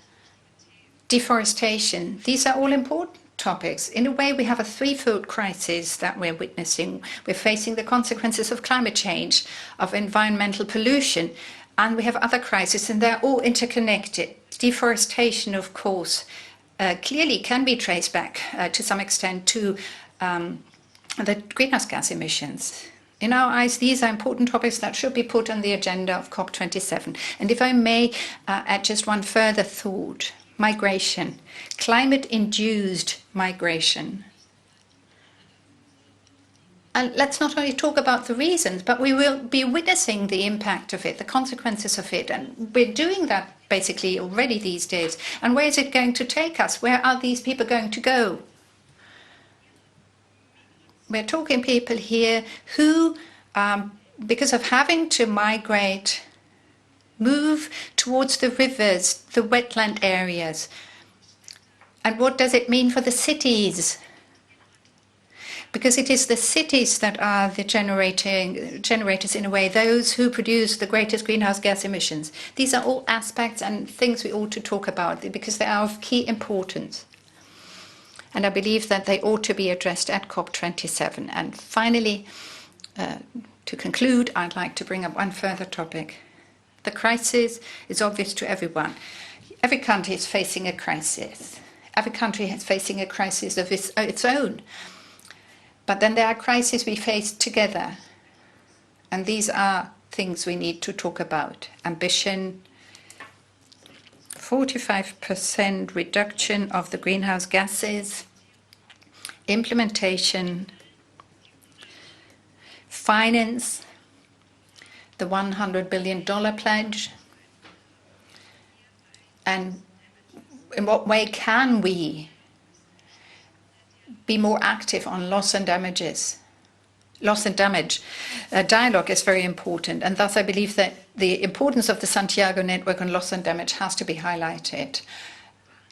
deforestation, these are all important topics. In a way, we have a threefold crisis that we're witnessing. We're facing the consequences of climate change, of environmental pollution, and we have other crises, and they're all interconnected. Deforestation, of course, clearly can be traced back to some extent to the greenhouse gas emissions. In our eyes, these are important topics that should be put on the agenda of COP27. And if I may add just one further thought, migration, climate-induced migration. And let's not only talk about the reasons, but we will be witnessing the impact of it, the consequences of it. And we're doing that basically already these days. And where is it going to take us? Where are these people going to go? We're talking people here who, because of having to migrate, move towards the rivers, the wetland areas. And what does it mean for the cities? Because it is the cities that are the generators in a way, those who produce the greatest greenhouse gas emissions. These are all aspects and things we ought to talk about because they are of key importance. And I believe that they ought to be addressed at COP27. And finally, to conclude, I'd like to bring up one further topic. The crisis is obvious to everyone. Every country is facing a crisis. Every country is facing a crisis of its own. But then there are crises we face together. And these are things we need to talk about. Ambition, 45% reduction of the greenhouse gases, implementation, finance, the $100 billion pledge, and in what way can we be more active on loss and damages? Loss and damage dialogue is very important, and thus I believe that the importance of the Santiago Network on loss and damage has to be highlighted.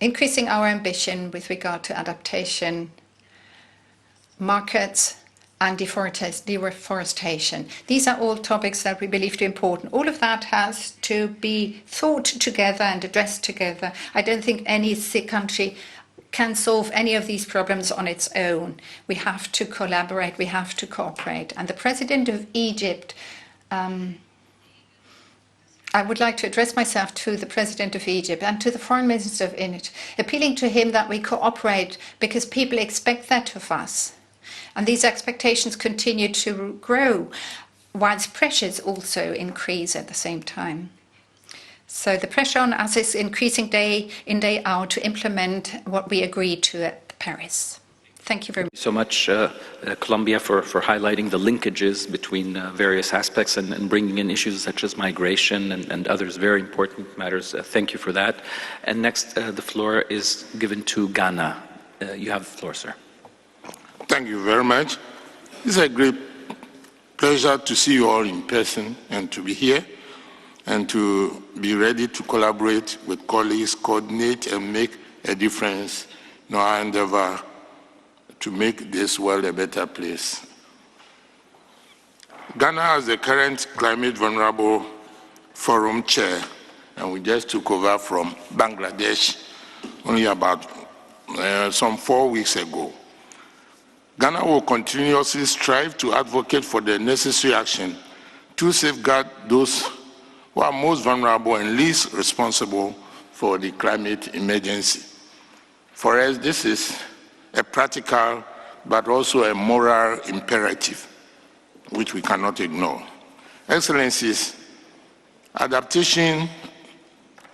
Increasing our ambition with regard to adaptation, markets, and deforestation. These are all topics that we believe to be important. All of that has to be thought together and addressed together. I don't think any country can solve any of these problems on its own. We have to collaborate, we have to cooperate. And the President of Egypt, I would like to address myself to the President of Egypt and to the Foreign Minister of Egypt, appealing to him that we cooperate because people expect that of us. And these expectations continue to grow, whilst pressures also increase at the same time. So the pressure on us is increasing day in, day out to implement what we agreed to at Paris. Thank you very much. So much, Colombia, for highlighting the linkages between various aspects and bringing in issues such as migration and others very important matters. Thank you for that. And next, the floor is given to Ghana. You have the floor, sir. Thank you very much. It's a great pleasure to see you all in person and to be here and to be ready to collaborate with colleagues, coordinate and make a difference in our endeavor to make this world a better place. Ghana has the current Climate Vulnerable Forum chair, and we just took over from Bangladesh only about some 4 weeks ago. Ghana will continuously strive to advocate for the necessary action to safeguard those who are most vulnerable and least responsible for the climate emergency. For us, this is a practical but also a moral imperative, which we cannot ignore. Excellencies, adaptation,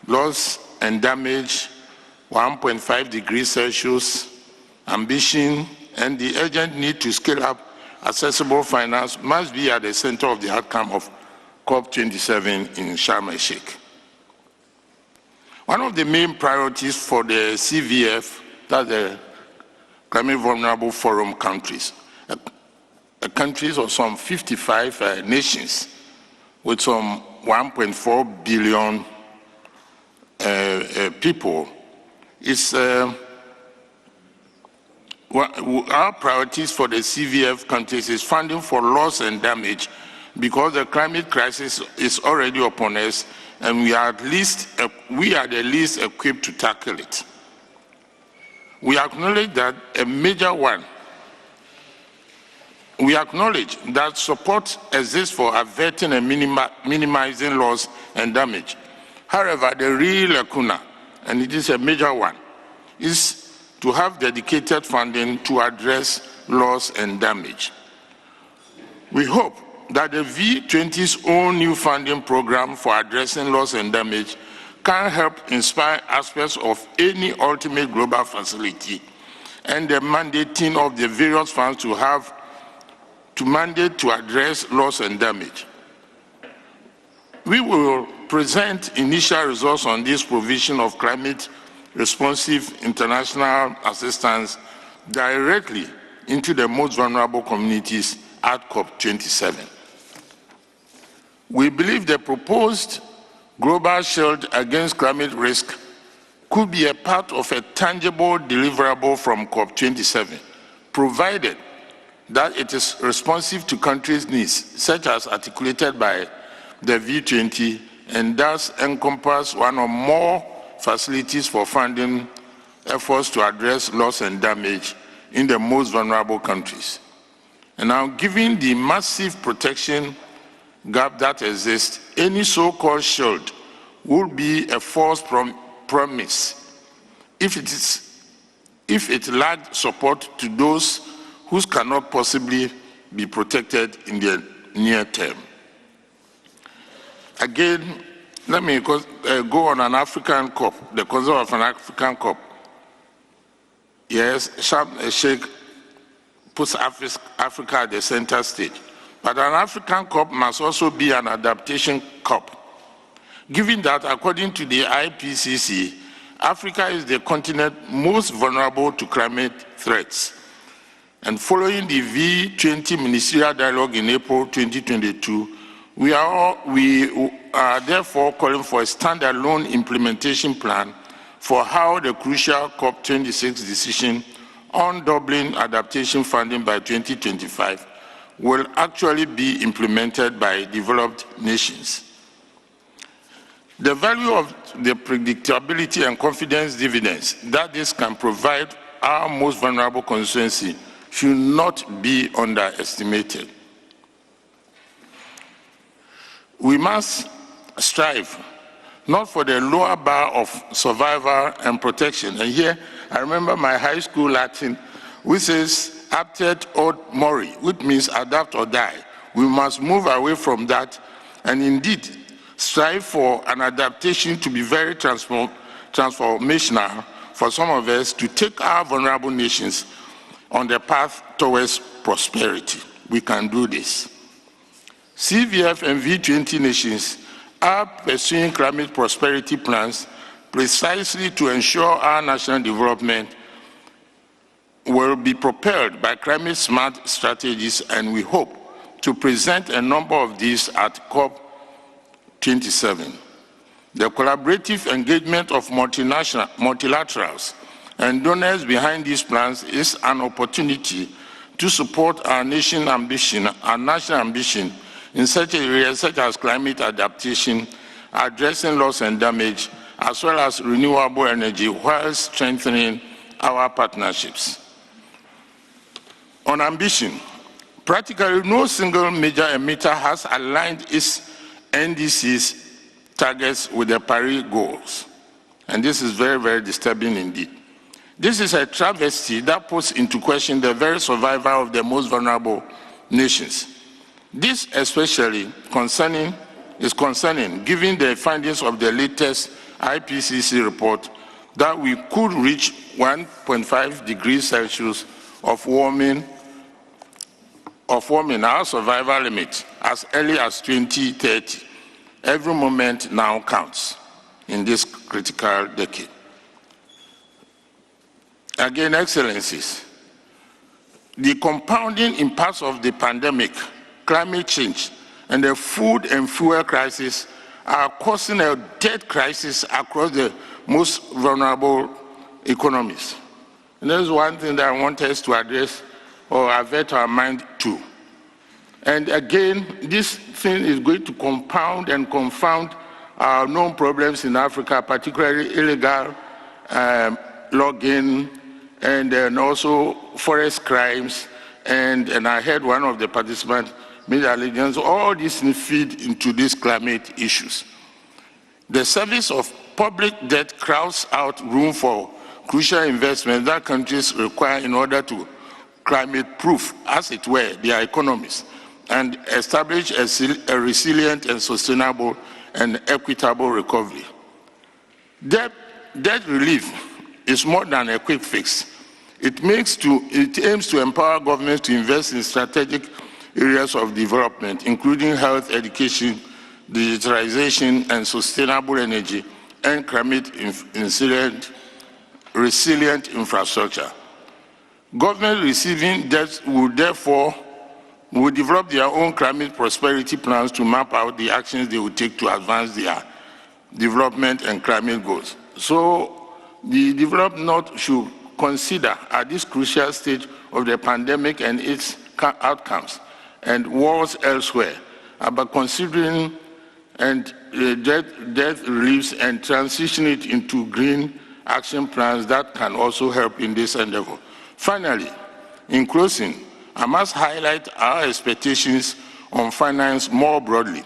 loss and damage, 1.5 degrees Celsius, ambition, and the urgent need to scale up accessible finance must be at the center of the outcome of COP27 in Sharm el-Sheikh. One of the main priorities for the CVF, that's the Climate Vulnerable Forum countries, countries of some 55 nations with some 1.4 billion people, is our priorities for the CVF countries is funding for loss and damage because the climate crisis is already upon us and we are the least equipped to tackle it. We acknowledge that a major one. We acknowledge that support exists for averting and minimizing loss and damage. However, the real lacuna, and it is a major one, is to have dedicated funding to address loss and damage. We hope that the V20's own new funding program for addressing loss and damage can help inspire aspects of any ultimate global facility and the mandating of the various funds to mandate to address loss and damage. We will present initial results on this provision of climate responsive international assistance directly into the most vulnerable communities at COP27. We believe the proposed global shield against climate risk could be a part of a tangible deliverable from COP27, provided that it is responsive to countries' needs, such as articulated by the V20, and thus encompass one or more facilities for funding efforts to address loss and damage in the most vulnerable countries. And now, given the massive protection gap that exists, any so-called shield would be a false promise if it lacked support to those who cannot possibly be protected in the near term. Again, let me go on an African COP, the concept of an African COP. Yes, Sharm el-Sheikh puts Africa at the center stage. But an African COP must also be an adaptation COP. Given that, according to the IPCC, Africa is the continent most vulnerable to climate threats. And following the V20 ministerial dialogue in April 2022, we are therefore calling for a standalone implementation plan for how the crucial COP26 decision on doubling adaptation funding by 2025 will actually be implemented by developed nations. The value of the predictability and confidence dividends that this can provide our most vulnerable constituency should not be underestimated. We must strive not for the lower bar of survival and protection. And here, I remember my high school Latin, which says, aptet od mori, which means adapt or die. We must move away from that and indeed strive for an adaptation to be very transformational for some of us to take our vulnerable nations on the path towards prosperity. We can do this. CVF and V20 nations are pursuing climate prosperity plans precisely to ensure our national development will be propelled by climate-smart strategies, and we hope to present a number of these at COP27. The collaborative engagement of multilaterals and donors behind these plans is an opportunity to support our national ambition in such areas such as climate adaptation, addressing loss and damage, as well as renewable energy, while strengthening our partnerships. On ambition, practically no single major emitter has aligned its NDC's targets with the Paris goals. And this is very, very disturbing indeed. This is a travesty that puts into question the very survival of the most vulnerable nations. This especially is concerning given the findings of the latest IPCC report that we could reach 1.5 degrees Celsius of warming our survival limit as early as 2030. Every moment now counts in this critical decade. Again, Excellencies, the compounding impacts of the pandemic, climate change, and the food and fuel crisis are causing a debt crisis across the most vulnerable economies. And there's one thing that I want us to address or avert our mind to. And again, this thing is going to compound and confound our known problems in Africa, particularly illegal logging, and then also forest crimes, and I heard one of the participants made allegiance. All these feed into these climate issues. The service of public debt crowds out room for crucial investment that countries require in order to climate-proof, as it were, their economies, and establish a resilient and sustainable and equitable recovery. Debt relief is more than a quick fix. It aims to empower governments to invest in strategic areas of development, including health, education, digitalization, and sustainable energy, and climate resilient infrastructure. Governments receiving debt will therefore develop their own climate prosperity plans to map out the actions they will take to advance their development and climate goals. So the developed North should consider at this crucial stage of the pandemic and its outcomes and wars elsewhere about considering and debt reliefs and transition it into green action plans that can also help in this endeavor. Finally, in closing, I must highlight our expectations on finance more broadly,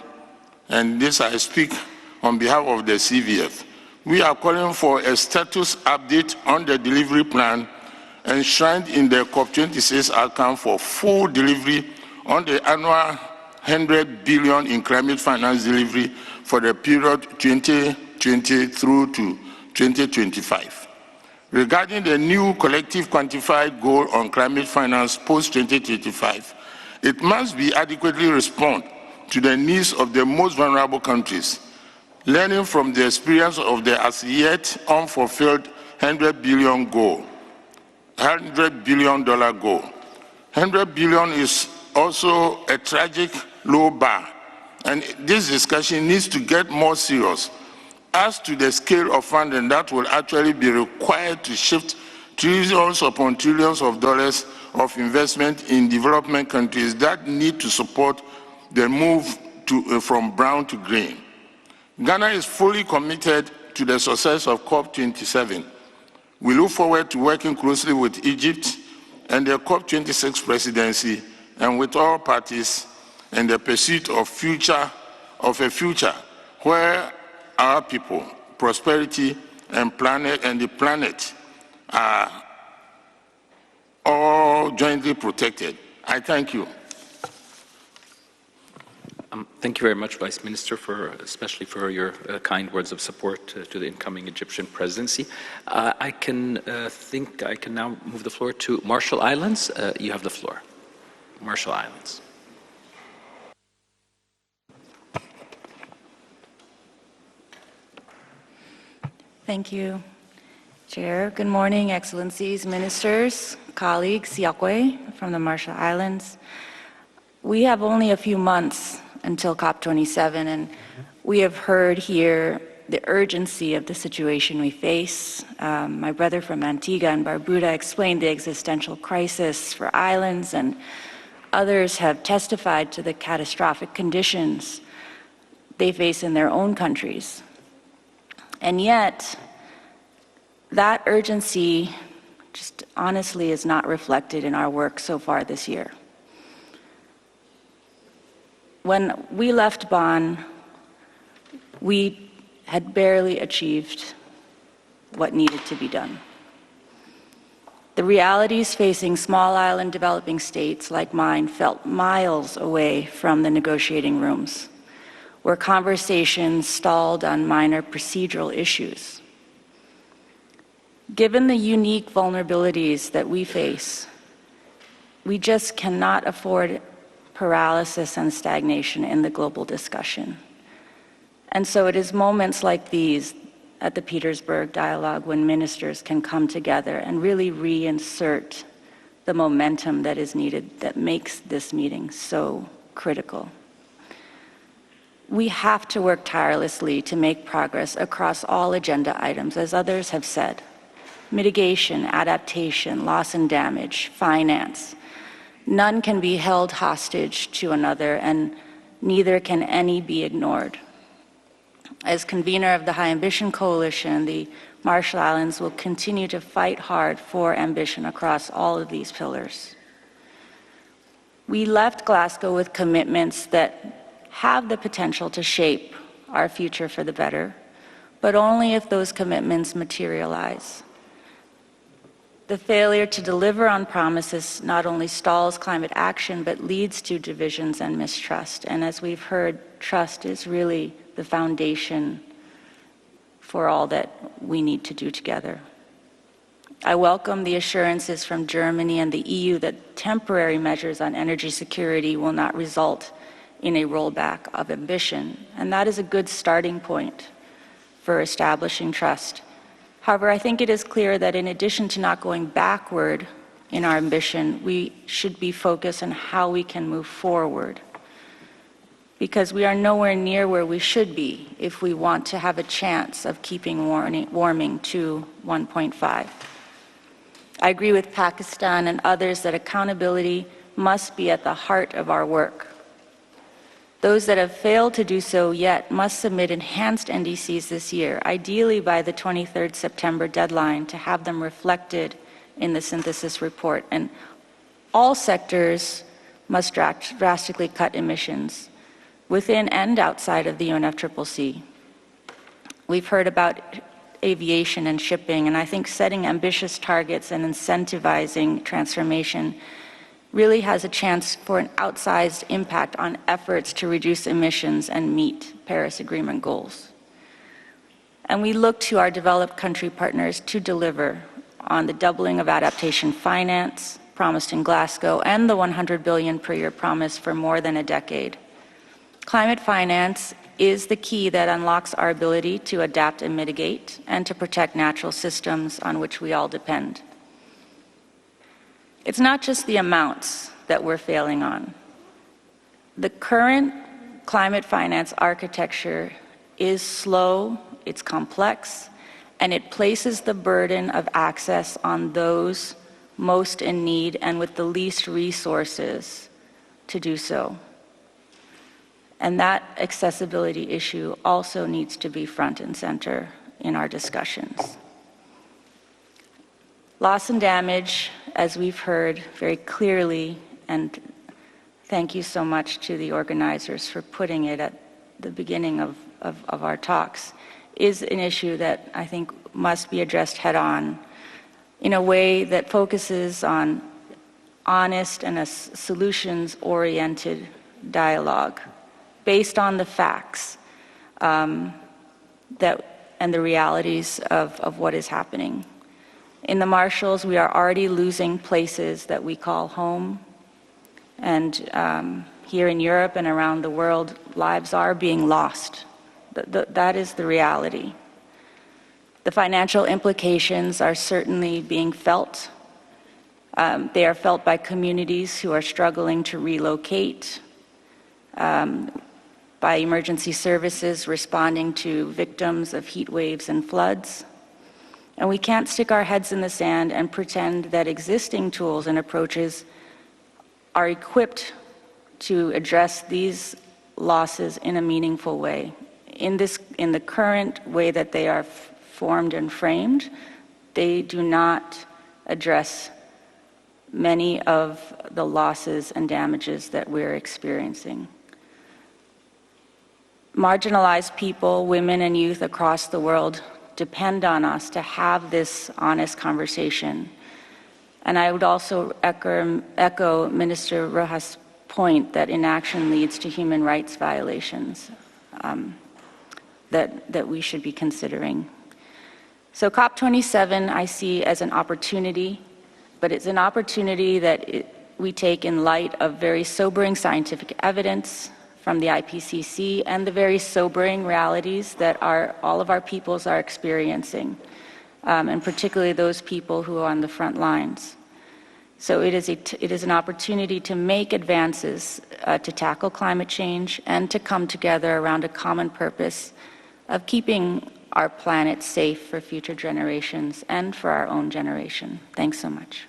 and this I speak on behalf of the CVF. We are calling for a status update on the delivery plan enshrined in the COP26 outcome for full delivery on the annual 100 billion in climate finance delivery for the period 2020 through to 2025. Regarding the new collective quantified goal on climate finance post-2025, it must be adequately respond to the needs of the most vulnerable countries, learning from the experience of the as yet unfulfilled $100 billion goal. $100 billion goal. 100 billion is also a tragic low bar, and this discussion needs to get more serious as to the scale of funding that will actually be required to shift trillions upon trillions of dollars of investment in development countries that need to support the move from brown to green. Ghana is fully committed to the success of COP27. We look forward to working closely with Egypt and the COP26 presidency and with all parties in the pursuit of a future where our people, prosperity, and the planet are all jointly protected. I thank you. Thank you very much, Vice Minister, especially for your kind words of support to the incoming Egyptian presidency. I think I can now move the floor to Marshall Islands. You have the floor. Marshall Islands. Thank you, Chair. Good morning, Excellencies, Ministers, colleagues, Yakwe from the Marshall Islands. We have only a few months until COP27, and we have heard here the urgency of the situation we face. My brother from Antigua and Barbuda explained the existential crisis for islands, and others have testified to the catastrophic conditions they face in their own countries. And yet, that urgency just honestly is not reflected in our work so far this year. When we left Bonn, we had barely achieved what needed to be done. The realities facing small island developing states like mine felt miles away from the negotiating rooms, where conversations stalled on minor procedural issues. Given the unique vulnerabilities that we face, we just cannot afford paralysis and stagnation in the global discussion. And so it is moments like these at the Petersberg dialogue when ministers can come together and really reinsert the momentum that is needed that makes this meeting so critical. We have to work tirelessly to make progress across all agenda items, as others have said. Mitigation, adaptation, loss and damage, finance. None can be held hostage to another, and neither can any be ignored. As convener of the High Ambition Coalition, the Marshall Islands will continue to fight hard for ambition across all of these pillars. We left Glasgow with commitments that have the potential to shape our future for the better, but only if those commitments materialize. The failure to deliver on promises not only stalls climate action, but leads to divisions and mistrust. And as we've heard, trust is really the foundation for all that we need to do together. I welcome the assurances from Germany and the EU that temporary measures on energy security will not result in a rollback of ambition. And that is a good starting point for establishing trust. However, I think it is clear that in addition to not going backward in our ambition, we should be focused on how we can move forward, because we are nowhere near where we should be if we want to have a chance of keeping warming to 1.5. I agree with Pakistan and others that accountability must be at the heart of our work. Those that have failed to do so yet must submit enhanced NDCs this year, ideally by the 23rd September deadline, to have them reflected in the synthesis report. And all sectors must drastically cut emissions within and outside of the UNFCCC. We've heard about aviation and shipping, and I think setting ambitious targets and incentivizing transformation really has a chance for an outsized impact on efforts to reduce emissions and meet Paris Agreement goals. And we look to our developed country partners to deliver on the doubling of adaptation finance promised in Glasgow and the 100 billion per year promise for more than a decade. Climate finance is the key that unlocks our ability to adapt and mitigate and to protect natural systems on which we all depend. It's not just the amounts that we're failing on. The current climate finance architecture is slow, it's complex, and it places the burden of access on those most in need and with the least resources to do so. And that accessibility issue also needs to be front and center in our discussions. Loss and damage, as we've heard very clearly, and thank you so much to the organizers for putting it at the beginning of our talks, is an issue that I think must be addressed head on in a way that focuses on honest and a solutions-oriented dialogue based on the facts and the realities of what is happening. In the Marshalls, we are already losing places that we call home. And here in Europe and around the world, lives are being lost. That is the reality. The financial implications are certainly being felt. They are felt by communities who are struggling to relocate, by emergency services responding to victims of heat waves and floods. And we can't stick our heads in the sand and pretend that existing tools and approaches are equipped to address these losses in a meaningful way. In the current way that they are formed and framed, they do not address many of the losses and damages that we're experiencing. Marginalized people, women and youth across the world depend on us to have this honest conversation. And I would also echo Minister Rojas' point that inaction leads to human rights violations that we should be considering. So COP27 I see as an opportunity, but it's an opportunity that we take in light of very sobering scientific evidence from the IPCC and the very sobering realities that all of our peoples are experiencing, and particularly those people who are on the front lines. So it is an opportunity to make advances to tackle climate change and to come together around a common purpose of keeping our planet safe for future generations and for our own generation. Thanks so much.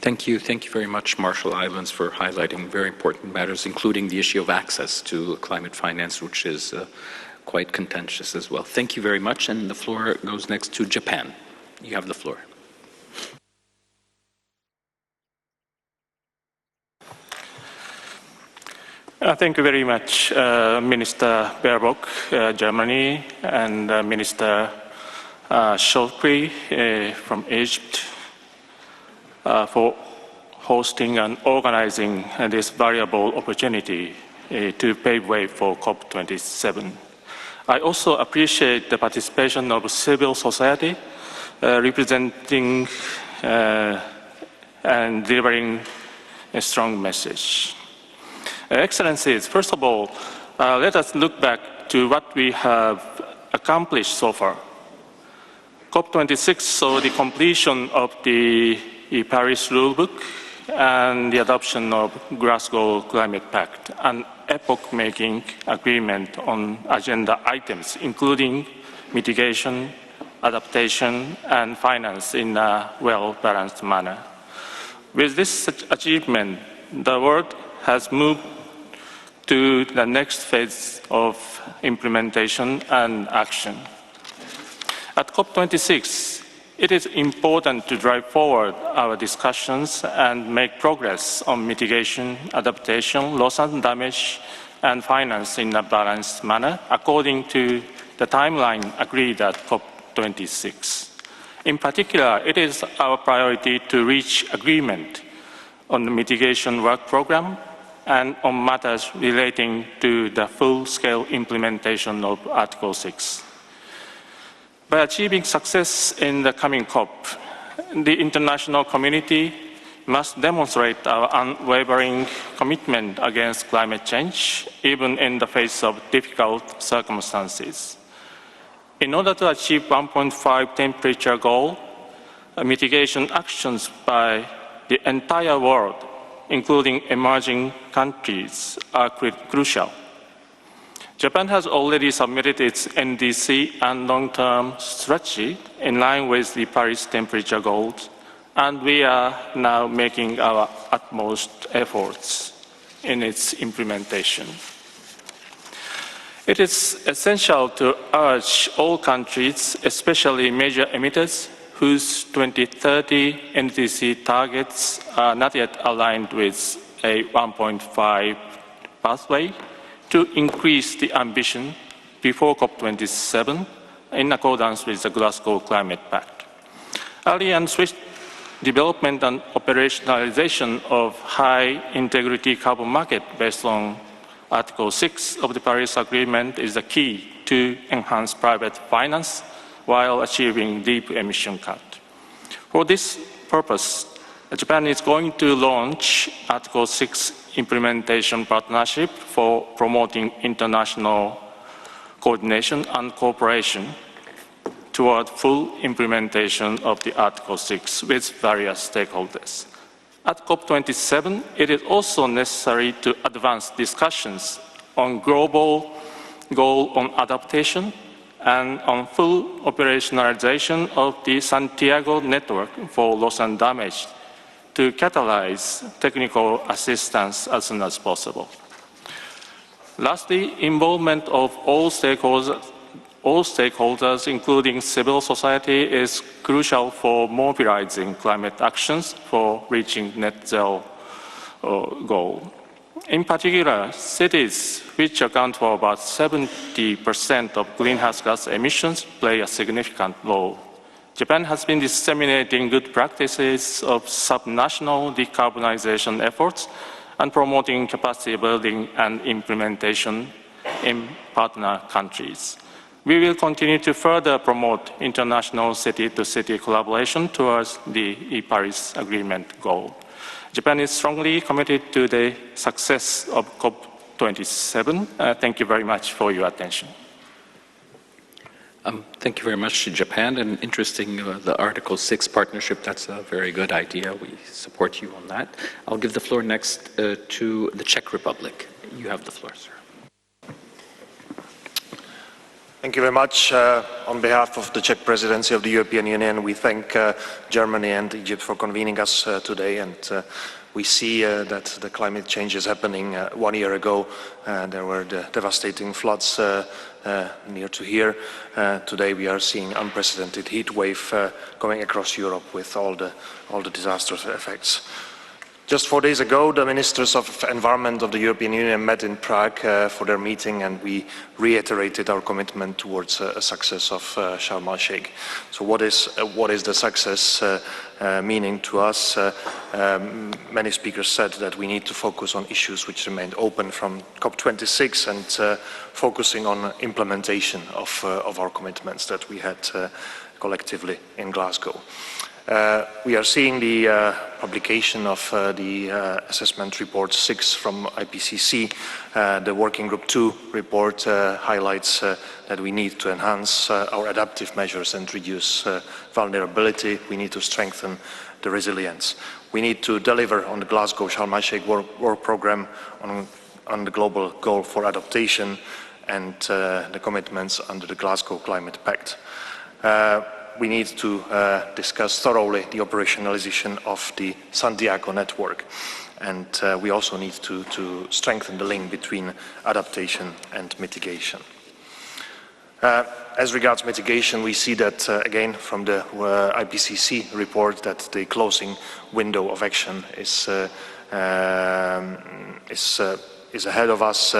Thank you very much, Marshall Islands, for highlighting very important matters, including the issue of access to climate finance, which is quite contentious as well. Thank you very much, and the floor goes next to Japan. You have the floor. Thank you very much, Minister Baerbock, Germany, and Minister Shokri from Egypt, for hosting and organizing this valuable opportunity to pave way for COP27. I also appreciate the participation of civil society representing and delivering a strong message. Excellencies, first of all, let us look back to what we have accomplished so far. COP26 saw the completion of the Paris Rulebook and the adoption of Glasgow Climate Pact, an epoch-making agreement on agenda items, including mitigation, adaptation, and finance in a well-balanced manner. With this achievement, the world has moved to the next phase of implementation and action. At COP26, it is important to drive forward our discussions and make progress on mitigation, adaptation, loss and damage, and finance in a balanced manner according to the timeline agreed at COP26. In particular, it is our priority to reach agreement on the mitigation work program and on matters relating to the full-scale implementation of Article 6. By achieving success in the coming COP, the international community must demonstrate our unwavering commitment against climate change, even in the face of difficult circumstances. In order to achieve 1.5 temperature goal, mitigation actions by the entire world, including emerging countries, are crucial. Japan has already submitted its NDC and long-term strategy in line with the Paris temperature goals, and we are now making our utmost efforts in its implementation. It is essential to urge all countries, especially major emitters, whose 2030 NDC targets are not yet aligned with a 1.5 pathway, to increase the ambition before COP27 in accordance with the Glasgow Climate Pact. Early and swift development and operationalization of high-integrity carbon market based on Article 6 of the Paris Agreement is the key to enhance private finance while achieving deep emission cut. For this purpose, Japan is going to launch Article 6 implementation partnership for promoting international coordination and cooperation toward full implementation of the Article 6 with various stakeholders. At COP27, it is also necessary to advance discussions on global goal on adaptation and on full operationalization of the Santiago network for loss and damage to catalyze technical assistance as soon as possible. Lastly, involvement of all stakeholders, including civil society, is crucial for mobilizing climate actions for reaching net zero goal. In particular, cities, which account for about 70% of greenhouse gas emissions, play a significant role. Japan has been disseminating good practices of subnational decarbonization efforts and promoting capacity building and implementation in partner countries. We will continue to further promote international city-to-city collaboration towards the Paris Agreement goal. Japan is strongly committed to the success of COP27. Thank you very much for your attention. Thank you very much to Japan, and interesting, the Article 6 partnership, that's a very good idea. We support you on that. I'll give the floor next to the Czech Republic. You have the floor, sir. Thank you very much. On behalf of the Czech Presidency of the European Union, we thank Germany and Egypt for convening us today, and we see that the climate change is happening. 1 year ago, there were the devastating floods near to here. Today we are seeing unprecedented heat wave going across Europe with all the disastrous effects. Just 4 days ago, the ministers of environment of the European Union met in Prague for their meeting, and we reiterated our commitment towards a success of Sharm el-Sheikh. So what is the success meaning to us? Many speakers said that we need to focus on issues which remained open from COP26 and focusing on implementation of our commitments that we had collectively in Glasgow. We are seeing the publication of the assessment report 6 from IPCC. The working group 2 report highlights that we need to enhance our adaptive measures and reduce vulnerability. We need to strengthen the resilience. We need to deliver on the Glasgow Sharm el-Sheikh work program on the global goal for adaptation and the commitments under the Glasgow Climate Pact. we need to discuss thoroughly the operationalization of the Santiago network. And we also need to strengthen the link between adaptation and mitigation. As regards mitigation, we see that, again, from the IPCC report, that the closing window of action is ahead of us.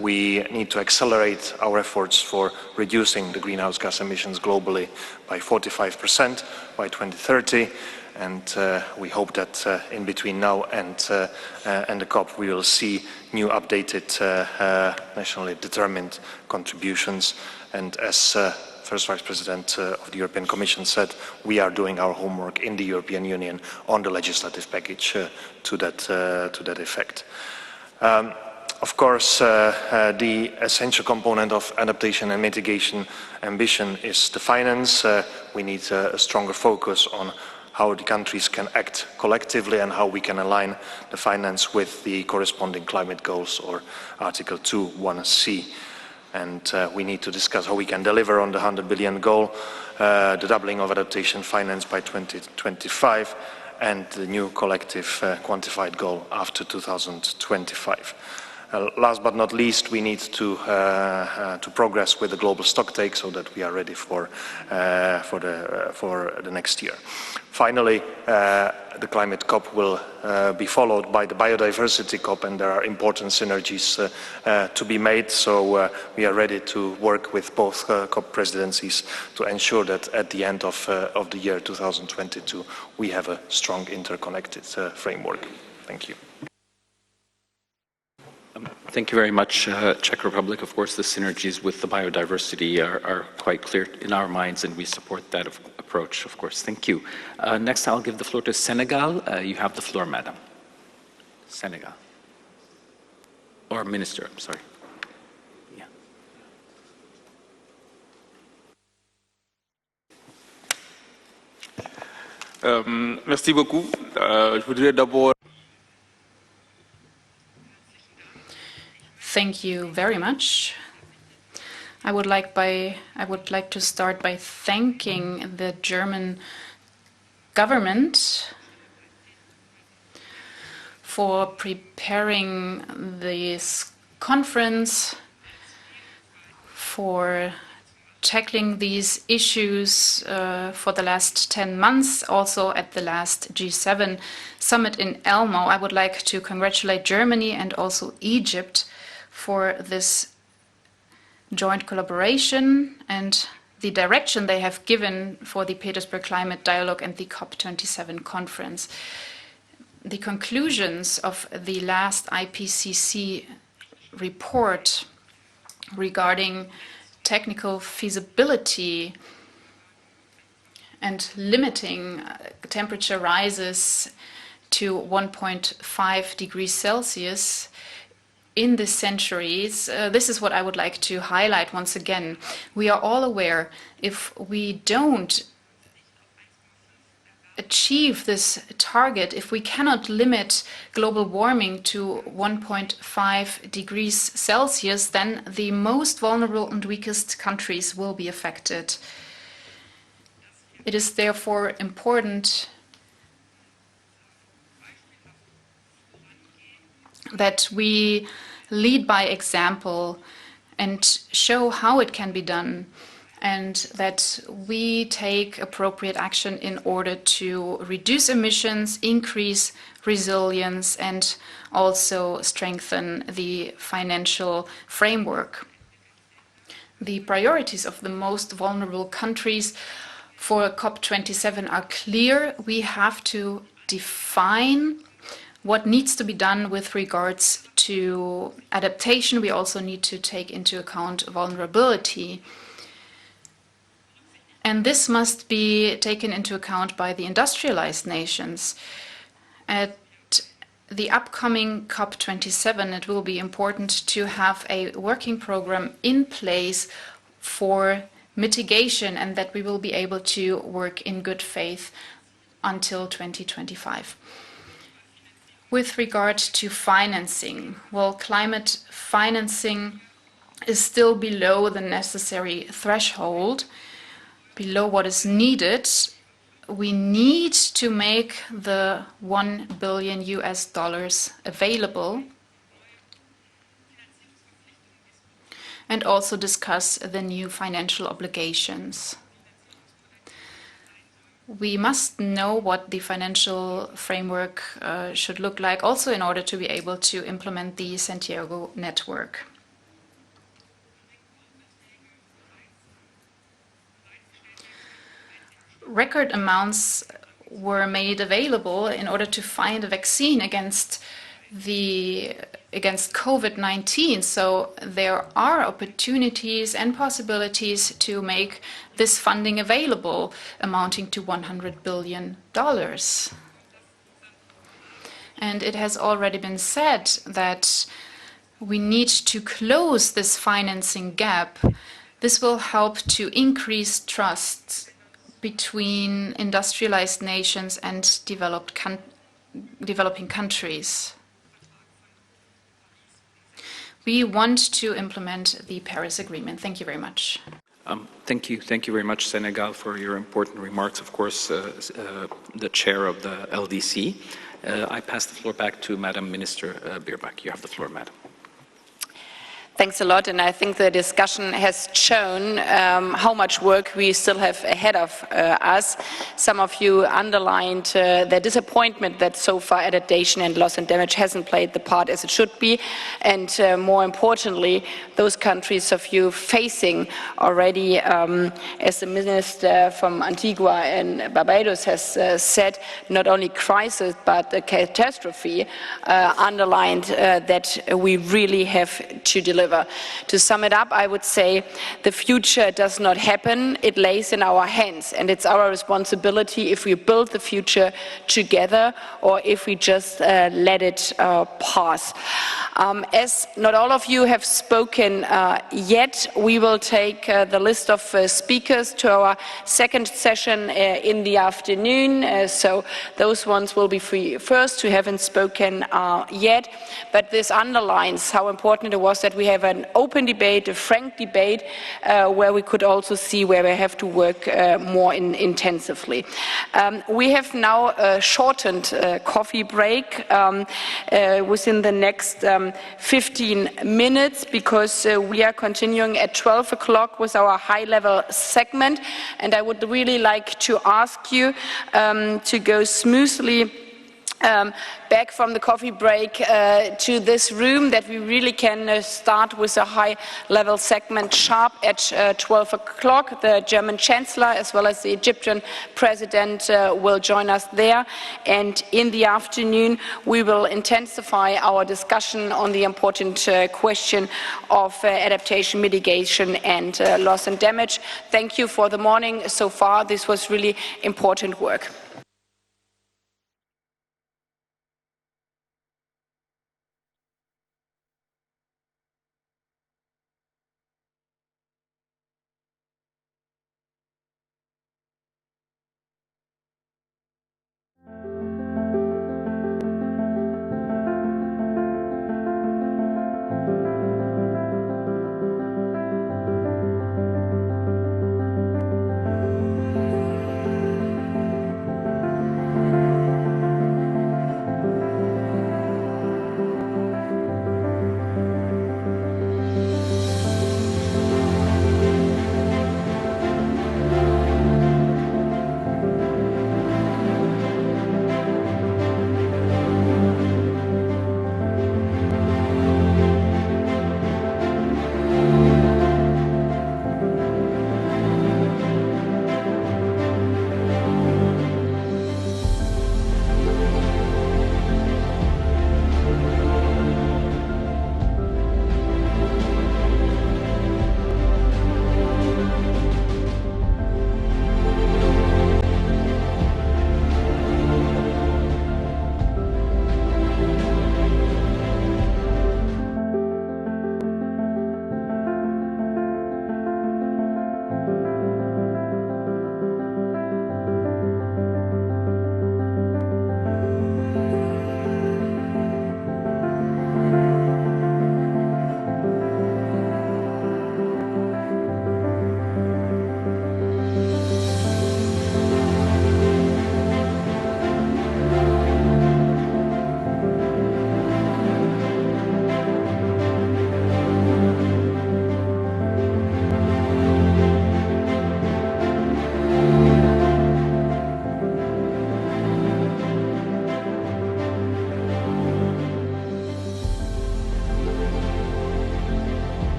We need to accelerate our efforts for reducing the greenhouse gas emissions globally by 45% by 2030. And we hope that in between now and the COP, we will see new updated nationally determined contributions. And as First Vice President of the European Commission said, we are doing our homework in the European Union on the legislative package to that effect. Of course, the essential component of adaptation and mitigation ambition is the finance. We need a stronger focus on how the countries can act collectively and how we can align the finance with the corresponding climate goals, or Article 2(1)(c). And we need to discuss how we can deliver on the 100 billion goal, the doubling of adaptation finance by 2025, and the new collective quantified goal after 2025. Last but not least, we need to progress with the global stocktake so that we are ready for the next year. Finally, the climate COP will be followed by the biodiversity COP, and there are important synergies to be made. So we are ready to work with both COP presidencies to ensure that at the end of the year 2022, we have a strong interconnected framework. Thank you. Thank you very much, Czech Republic. Of course, the synergies with the biodiversity are quite clear in our minds, and we support that approach, of course. Thank you. Next, I'll give the floor to Senegal. You have the floor, Madam. Senegal. Or Minister, I'm sorry. Yeah. Merci beaucoup. Je voudrais d'abord... Thank you very much. I would like to start by thanking the German government for preparing this conference, for tackling these issues for the last 10 months, also at the last G7 summit in Elmo. I would like to congratulate Germany and also Egypt for this joint collaboration and the direction they have given for the Petersberg Climate Dialogue and the COP27 conference. The conclusions of the last IPCC report regarding technical feasibility and limiting temperature rises to 1.5 degrees Celsius in the centuries, this is what I would like to highlight once again. We are all aware, if we don't achieve this target, if we cannot limit global warming to 1.5 degrees Celsius, then the most vulnerable and weakest countries will be affected. It is therefore important that we lead by example and show how it can be done, and that we take appropriate action in order to reduce emissions, increase resilience, and also strengthen the financial framework. The priorities of the most vulnerable countries for COP27 are clear. We have to define what needs to be done with regards to adaptation. We also need to take into account vulnerability. And this must be taken into account by the industrialized nations. At the upcoming COP27, it will be important to have a working program in place for mitigation, and that we will be able to work in good faith until 2025. With regard to financing, well, climate financing is still below the necessary threshold. below what is needed, we need to make the $1 billion available and also discuss the new financial obligations. We must know what the financial framework should look like also in order to be able to implement the Santiago network. Record amounts were made available in order to find a vaccine against COVID-19. So there are opportunities and possibilities to make this funding available, amounting to $100 billion. And it has already been said that we need to close this financing gap. This will help to increase trust between industrialized nations and developing countries. We want to implement the Paris Agreement. Thank you very much. Thank you very much, Senegal, for your important remarks. Of course, the chair of the LDC. I pass the floor back to Madam Minister Bierbak. You have the floor, Madam. Thanks a lot, and I think the discussion has shown how much work we still have ahead of us. Some of you underlined the disappointment that so far adaptation and loss and damage hasn't played the part as it should be, and more importantly, those countries of you facing already, as the minister from Antigua and Barbados has said, not only crisis but a catastrophe, underlined that we really have to deliver. To sum it up, I would say the future does not happen, it lays in our hands, and it's our responsibility if we build the future together or if we just let it pass. As not all of you have spoken yet, we will take the list of speakers to our second session in the afternoon, so those ones will be free first who haven't spoken yet, but this underlines how important it was that we have an open debate, a frank debate, where we could also see where we have to work more intensively. We have now a shortened coffee break within the next 15 minutes because we are continuing at 12 o'clock with our high-level segment, and I would really like to ask you to go smoothly back from the coffee break to this room, that we really can start with a high-level segment sharp at 12 o'clock. The German Chancellor as well as the Egyptian President will join us there, and in the afternoon we will intensify our discussion on the important question of adaptation, mitigation and loss and damage. Thank you for the morning so far. This was really important work.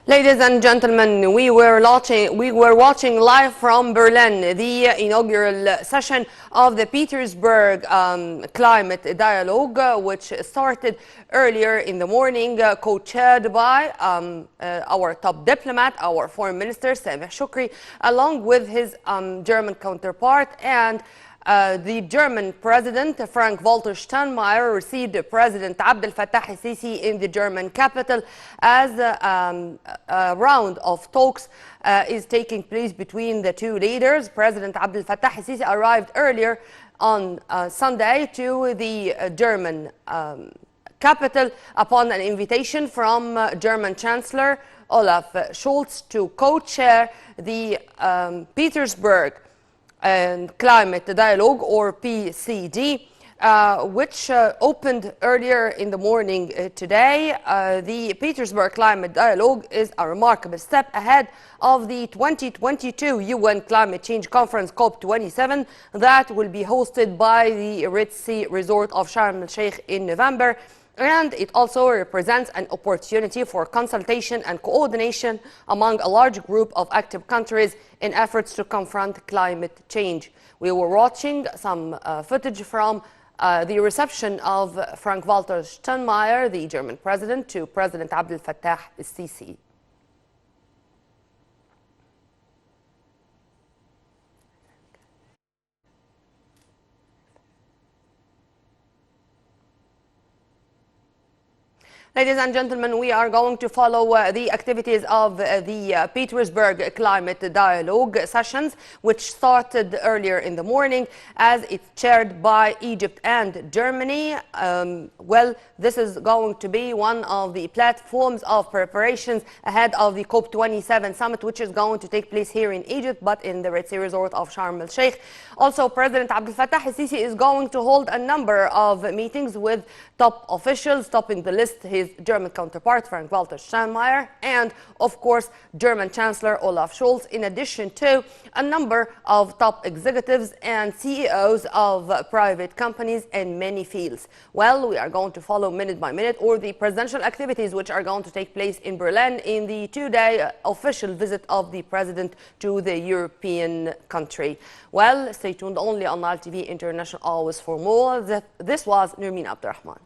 Ladies and gentlemen, we were watching live from Berlin the inaugural session of the Petersberg Climate Dialogue, which started earlier in the morning, co-chaired by our top diplomat, our Foreign Minister, Sameh Shukri, along with his German counterpart, and the German President, Frank-Walter Steinmeier, received President Abdel Fattah el-Sisi in the German capital as a round of talks is taking place between the two leaders. President Abdel Fattah el-Sisi arrived earlier on Sunday to the German capital upon an invitation from German Chancellor Olaf Scholz to co-chair the Petersberg and Climate Dialogue, or PCD, which opened earlier in the morning today. The Petersberg Climate Dialogue is a remarkable step ahead of the 2022 UN Climate Change Conference COP27 that will be hosted by the Red Sea resort of Sharm el-Sheikh in November. And it also represents an opportunity for consultation and coordination among a large group of active countries in efforts to confront climate change. We were watching some footage from the reception of Frank-Walter Steinmeier, the German president, to President Abdel Fattah el-Sisi. Ladies and gentlemen, we are going to follow the activities of the Petersberg Climate Dialogue sessions, which started earlier in the morning as it's chaired by Egypt and Germany. Well, this is going to be one of the platforms of preparations ahead of the COP27 summit, which is going to take place here in Egypt, but in the Red Sea resort of Sharm el-Sheikh. Also, President Abdel Fattah el-Sisi is going to hold a number of meetings with top officials, topping the list his German counterpart, Frank-Walter Steinmeier, and, of course, German Chancellor Olaf Scholz, in addition to a number of top executives and CEOs of private companies in many fields. Well, we are going to follow minute by minute, or the presidential activities which are going to take place in Berlin in the two-day official visit of the president to the European country. Well, stay tuned only on Nile TV International always for more. This was Nermeen Abdurrahman.